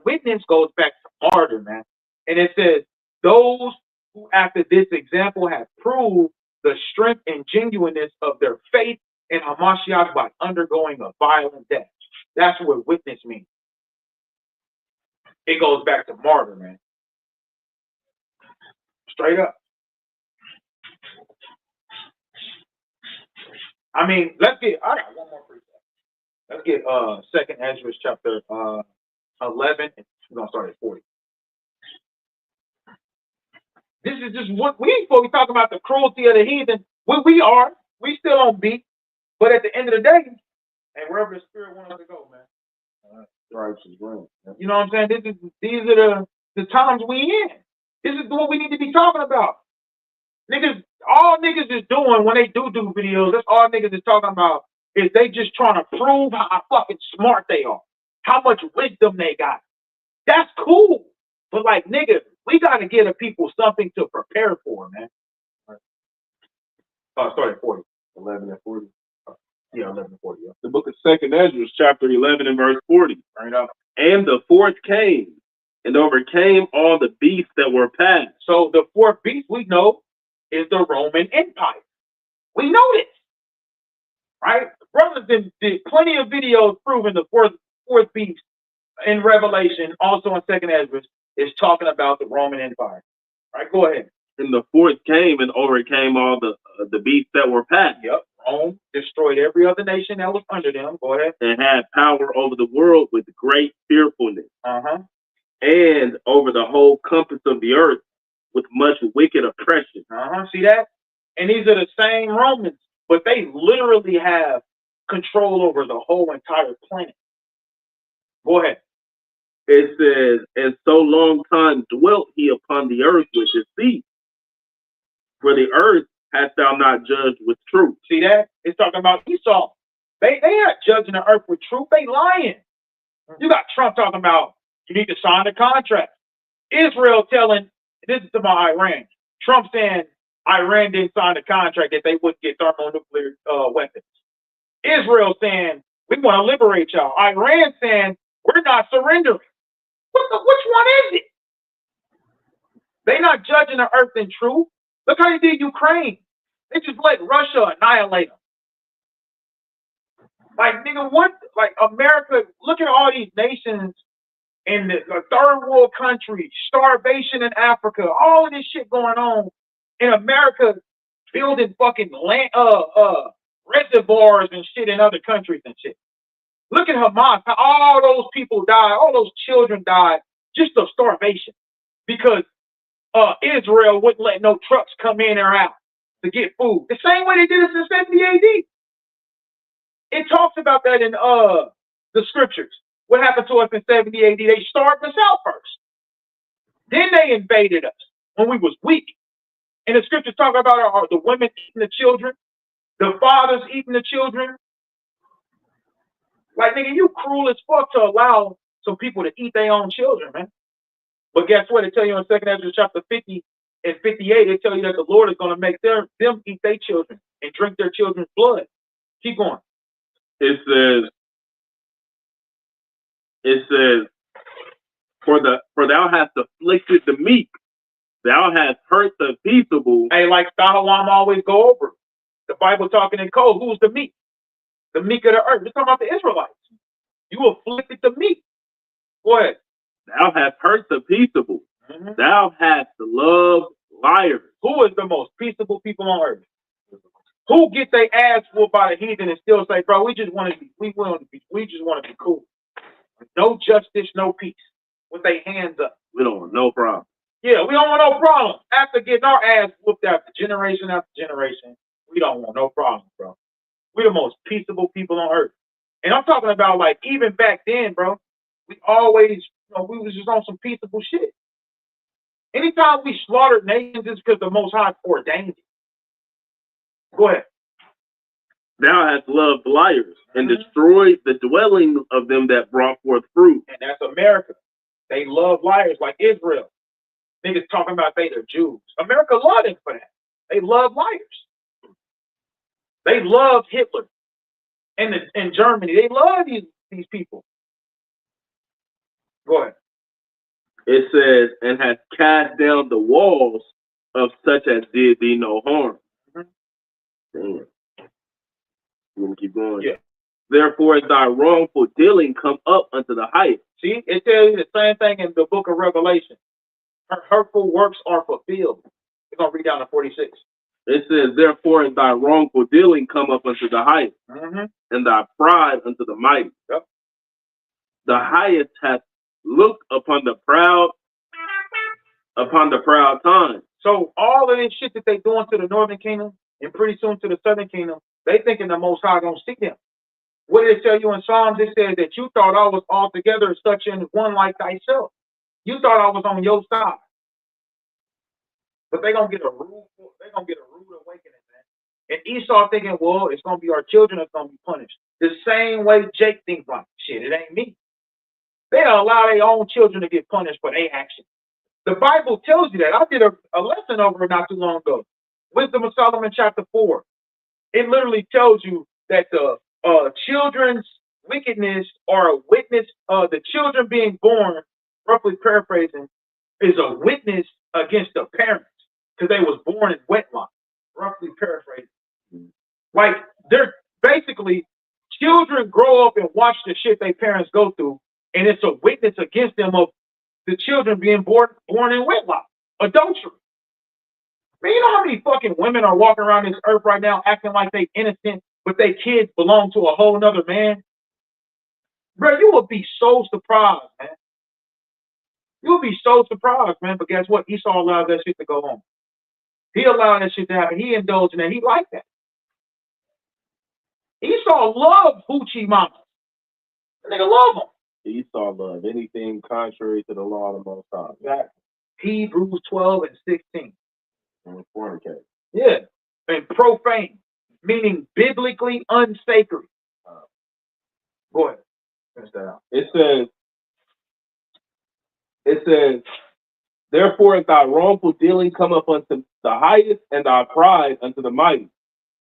witness goes back to martyr, man. And it says, those who after this example have proved the strength and genuineness of their faith in Hamashiach by undergoing a violent death. That's what witness means. It goes back to martyr, man. Straight up. I mean, I got one more precept. Let's get 2nd Ezra chapter 11, and we're gonna start at 40. This is just what we ain't supposed to be talking about, the cruelty of the heathen. We still on beat, but at the end of the day, and wherever the spirit wants us to go, man. You know what I'm saying? These are the times we in. This is what we need to be talking about. Niggas, all niggas is doing when they do videos, that's all niggas is talking about, is they just trying to prove how fucking smart they are, how much wisdom they got. That's cool. But like, nigga, we got to give the people something to prepare for, man. Start at 40. 11 and 40. Yeah, 11 and 40, yeah. The book of 2nd Ezra, chapter 11 and verse 40. Right up. And the fourth came and overcame all the beasts that were passed. So the fourth beast we know is the Roman Empire. We know this. Right? Brothers did plenty of videos proving the fourth beast in Revelation, also in 2nd Ezra, is talking about the Roman Empire. Right? Go ahead. And the fourth came and overcame all the beasts that were passed. Yep. Rome destroyed every other nation that was under them. Go ahead. And had power over the world with great fearfulness. Uh-huh. And over the whole compass of the earth with much wicked oppression. Uh-huh. See that? And these are the same Romans, but they literally have control over the whole entire planet. Go ahead. It says, and so long time dwelt he upon the earth with deceit. For the earth hast thou not judged with truth. See that? It's talking about Esau. They not judging the earth with truth. They lying. You got Trump talking about you need to sign the contract. Israel telling, this is about Iran. Trump saying Iran didn't sign the contract that they wouldn't get thermonuclear weapons. Israel saying, we want to liberate y'all. Iran saying, we're not surrendering. Which one is it? They not judging the earth in truth. Look how they did Ukraine. They just let Russia annihilate them. Like, nigga, what? Like, America, look at all these nations in the third world countries, starvation in Africa, all of this shit going on in America, building fucking land, reservoirs and shit in other countries and shit. Look at Hamas, how all those people died, all those children died just of starvation because Israel wouldn't let no trucks come in or out to get food. The same way they did it in 70 AD. It talks about that in the scriptures. What happened to us in 70 AD? They starved us out first. Then they invaded us when we was weak. And the scriptures talk about the women eating the children, the fathers eating the children. Like, nigga, you cruel as fuck to allow some people to eat their own children, man. But guess what? They tell you in 2nd Ezra chapter 50 and 58, they tell you that the Lord is going to make them eat their children and drink their children's blood. Keep going. It says, for thou hast afflicted the meek, thou hast hurt the peaceable. Hey, like Stahawam always go over. The Bible talking in code. Who's the meek? The meek of the earth. We're talking about the Israelites. You afflicted the meek. Go ahead. Thou hast hurt the peaceable. Mm-hmm. Thou hast loved liars. Who is the most peaceable people on earth? Who get their ass whooped by the heathen and still say, bro, we just want to be cool. No justice, no peace. With their hands up. We don't want no problem. Yeah, we don't want no problem. After getting our ass whooped after generation after generation, we don't want no problem, bro. We're the most peaceable people on earth. And I'm talking about, like, even back then, bro, we always, we was just on some peaceable shit. Anytime we slaughtered nations, it's because the Most High ordained it. Go ahead. Thou hast loved liars and destroyed the dwelling of them that brought forth fruit. And that's America. They love liars like Israel. Niggas talking about they're Jews. America loved them for that. They love liars. They love Hitler. In Germany, they love these people. Go ahead. It says, and has cast down the walls of such as did thee no harm. Mm-hmm. going. Yeah. Therefore, thy wrongful dealing come up unto the height. See, it tells you the same thing in the book of Revelation. Her hurtful works are fulfilled. We're going to read down to 46. It says, therefore, thy wrongful dealing come up unto the height, and thy pride unto the mighty. Yep. The highest hath looked upon the proud times. So all of this shit that they doing to the northern kingdom and pretty soon to the southern kingdom, they thinking the Most High gonna see them. What did it tell you in Psalms? It says that you thought I was altogether such in one like thyself. You thought I was on your side. But they gonna get a rude awakening, man. And Esau thinking, well, it's gonna be our children that's gonna be punished. The same way Jake thinks like, shit, it ain't me. They allow their own children to get punished for their actions. The Bible tells you that. I did a lesson over it not too long ago. Wisdom of Solomon chapter 4. It literally tells you that the children's wickedness or a witness, the children being born, roughly paraphrasing, is a witness against the parents because they was born in wedlock, roughly paraphrasing. Like, they're basically, children grow up and watch the shit their parents go through, and it's a witness against them of the children being born in wedlock, adultery. Man, you know how many fucking women are walking around this earth right now acting like they innocent, but their kids belong to a whole nother man? Bro, you would be so surprised, man. You would be so surprised, man. But guess what? Esau allowed that shit to go on. He allowed that shit to happen. He indulged in that. He liked that. Esau loved hoochie mamas. The nigga love them. Esau loved anything contrary to the law of the Most High. Exactly. Hebrews 12 and 16. And fornicate. Yeah. And profane, meaning biblically unsacred. Go ahead. Finish that out. It says, therefore thy wrongful dealing come up unto the highest, and thy pride unto the mighty.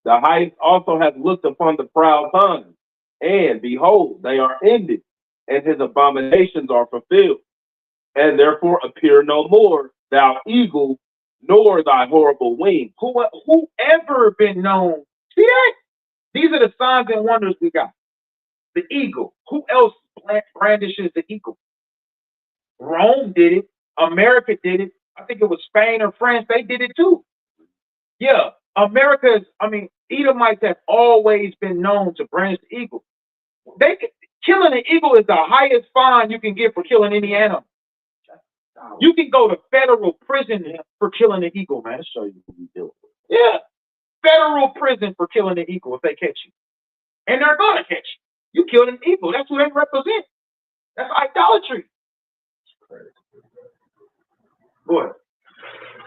The highest also hath looked upon the proud times, and behold, they are ended, and his abominations are fulfilled. And therefore appear no more, thou eagle, nor thy horrible wing. Whoever been known, see that? These are the signs and wonders we got. The eagle. Who else brandishes the eagle? Rome did it. America did it. I think it was Spain or France. They did it too. Yeah, Edomites have always been known to brandish the eagle. Killing an eagle is the highest fine you can get for killing any animal. You can go to federal prison for killing an eagle, man. Show you who we deal with. Yeah, federal prison for killing an eagle if they catch you, and they're gonna catch you. You killed an eagle. That's who they represent. That's idolatry. Go ahead.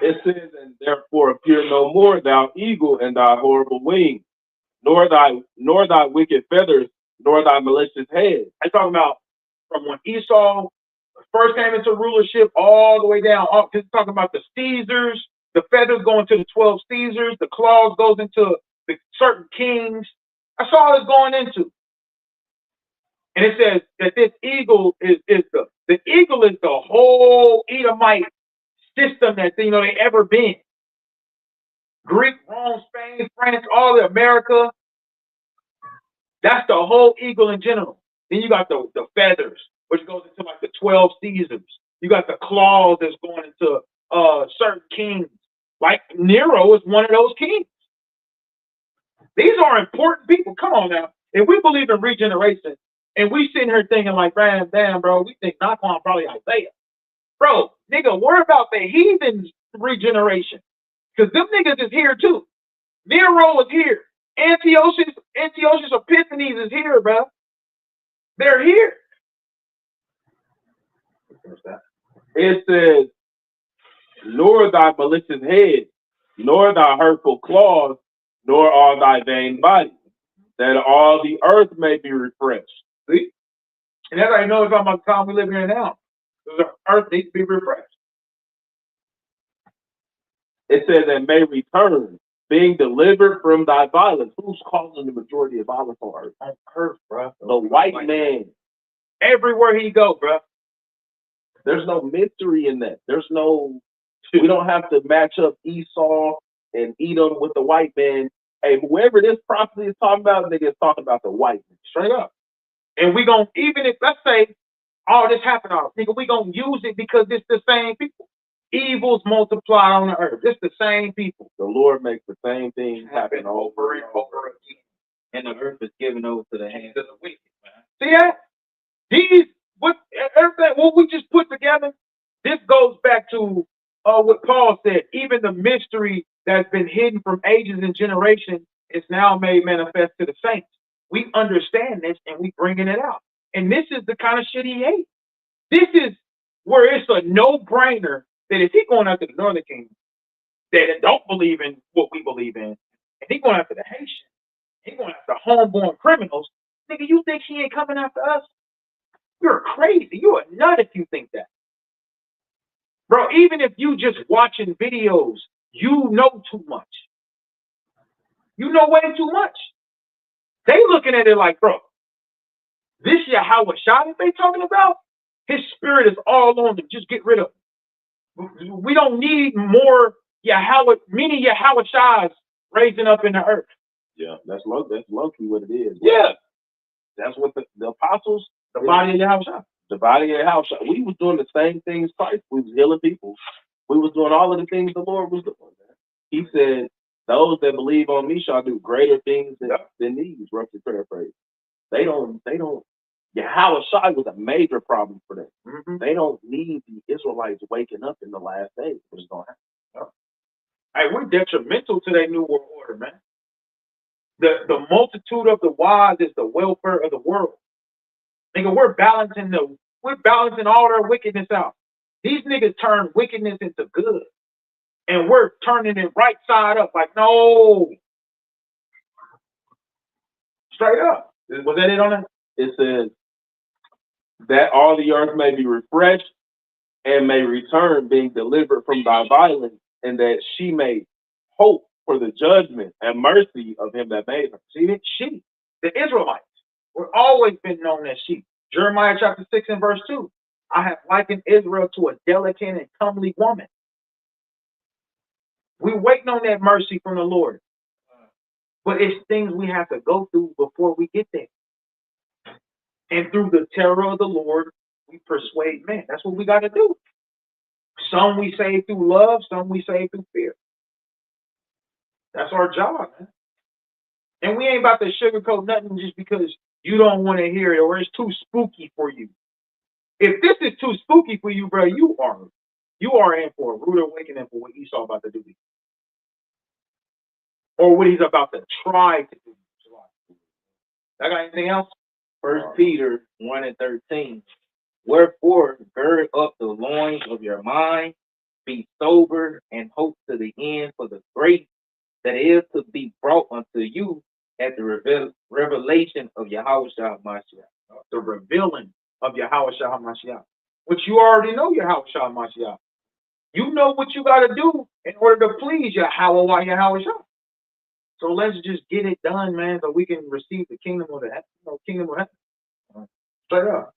It says, and therefore appear no more, thou eagle, and thy horrible wing, nor thy wicked feathers, nor thy malicious head. I'm talking about from when Esau first came into rulership all the way down. Just talking about the Caesars, the feathers going to the 12 Caesars, the claws goes into the certain kings. That's all it's going into. And it says that this eagle is the eagle is the whole Edomite system that they ever been. Greek, Rome, Spain, France, all of America. That's the whole eagle in general. Then you got the feathers, which goes into like the 12 Caesars. You got the claws that's going into certain kings. Like Nero is one of those kings. These are important people. Come on now. If we believe in regeneration, and we sitting here thinking like, damn, bro, we think Naquan probably Isaiah. Bro, nigga, worry about the heathens' regeneration. Because them niggas is here too. Nero is here. Antiochus Epiphanes is here, bro. They're here. It says, nor thy malicious head, nor thy hurtful claws, nor all thy vain body, that all the earth may be refreshed. See? And that's how you know it's about the time we live here now. The earth needs to be refreshed. It says, and may return, being delivered from thy violence. Who's causing the majority of violence on earth? On earth, bro. The white man. Everywhere he go, bro. There's no mystery in that. We don't have to match up Esau and Edom with the white man. hey, whoever this prophecy is talking about, nigga is talking about the white man. Straight up. And we gonna, even if, let's say, all this happened, nigga, we gonna use it because it's the same people. Evils multiply on the earth. It's the same people. The Lord makes the same thing happen over and over again. And the earth is given over to the hands of the wicked, man. See that? Everything, what we just put together, this goes back to what Paul said. Even the mystery that's been hidden from ages and generations is now made manifest to the saints. We understand this and we bringing it out. And this is the kind of shit he hates. This is where it's a no-brainer that if he going after the Northern Kingdom that don't believe in what we believe in, and he going after the Haitians, he going after homeborn criminals, nigga, you think he ain't coming after us? You're crazy. You're a nut if you think that. Bro, even if you just watching videos, you know too much. You know way too much. They looking at it like, bro, this Yahweh Shah that they talking about, his spirit is all on them. Just get rid of him. We don't need more Yahweh, many Yahweh Shahs raising up in the earth. Yeah, that's low key what it is. Yeah. That's what the apostles, the body of Yahweh Shah. The body of Yahweh Shah. We was doing the same things Christ. We was healing people. We was doing all of the things the Lord was doing. He said, those that believe on me shall do greater things than these, roughly paraphrase. They don't, Yahweh Shai was a major problem for them. Mm-hmm. They don't need the Israelites waking up in the last days. What's going to happen? Hey, we're detrimental to that new world order, man. The multitude of the wise is the welfare of the world. Nigga, we're balancing all their wickedness out. These niggas turn wickedness into good. And we're turning it right side up. Like, no. Straight up. Was that it on it? It says that all the earth may be refreshed and may return, being delivered from thy violence, and that she may hope for the judgment and mercy of him that made her. See, she, the Israelites, we've always been known as sheep. Jeremiah chapter 6 and verse 2. I have likened Israel to a delicate and comely woman. We're waiting on that mercy from the Lord. But it's things we have to go through before we get there. And through the terror of the Lord, we persuade men. That's what we got to do. Some we save through love, some we save through fear. That's our job, man. And we ain't about to sugarcoat nothing just because you don't want to hear it or it's too spooky for you. If this is too spooky for you, bro, you are in for a rude awakening for what Esau about to do. Or what he's about to try to do. I got anything else? 1 Peter 1 and 13. Wherefore, gird up the loins of your mind, be sober, and hope to the end for the grace that is to be brought unto you at the revelation of Yahweh Shah Mashiach. The revealing of Yahweh Shah Mashiach. Which you already know Yahweh Shah Mashiach. You know what you got to do in order to please Yahweh Shah. So let's just get it done, man, so we can receive the kingdom of heaven. Straight up.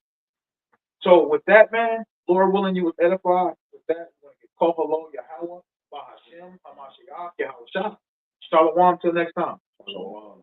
So with that, man, Lord willing, you was edified. With that, we're going to get call hello Yahweh, Bahashem, Hamashiach, Yahweh Shah. Shalom till next time. Shalom.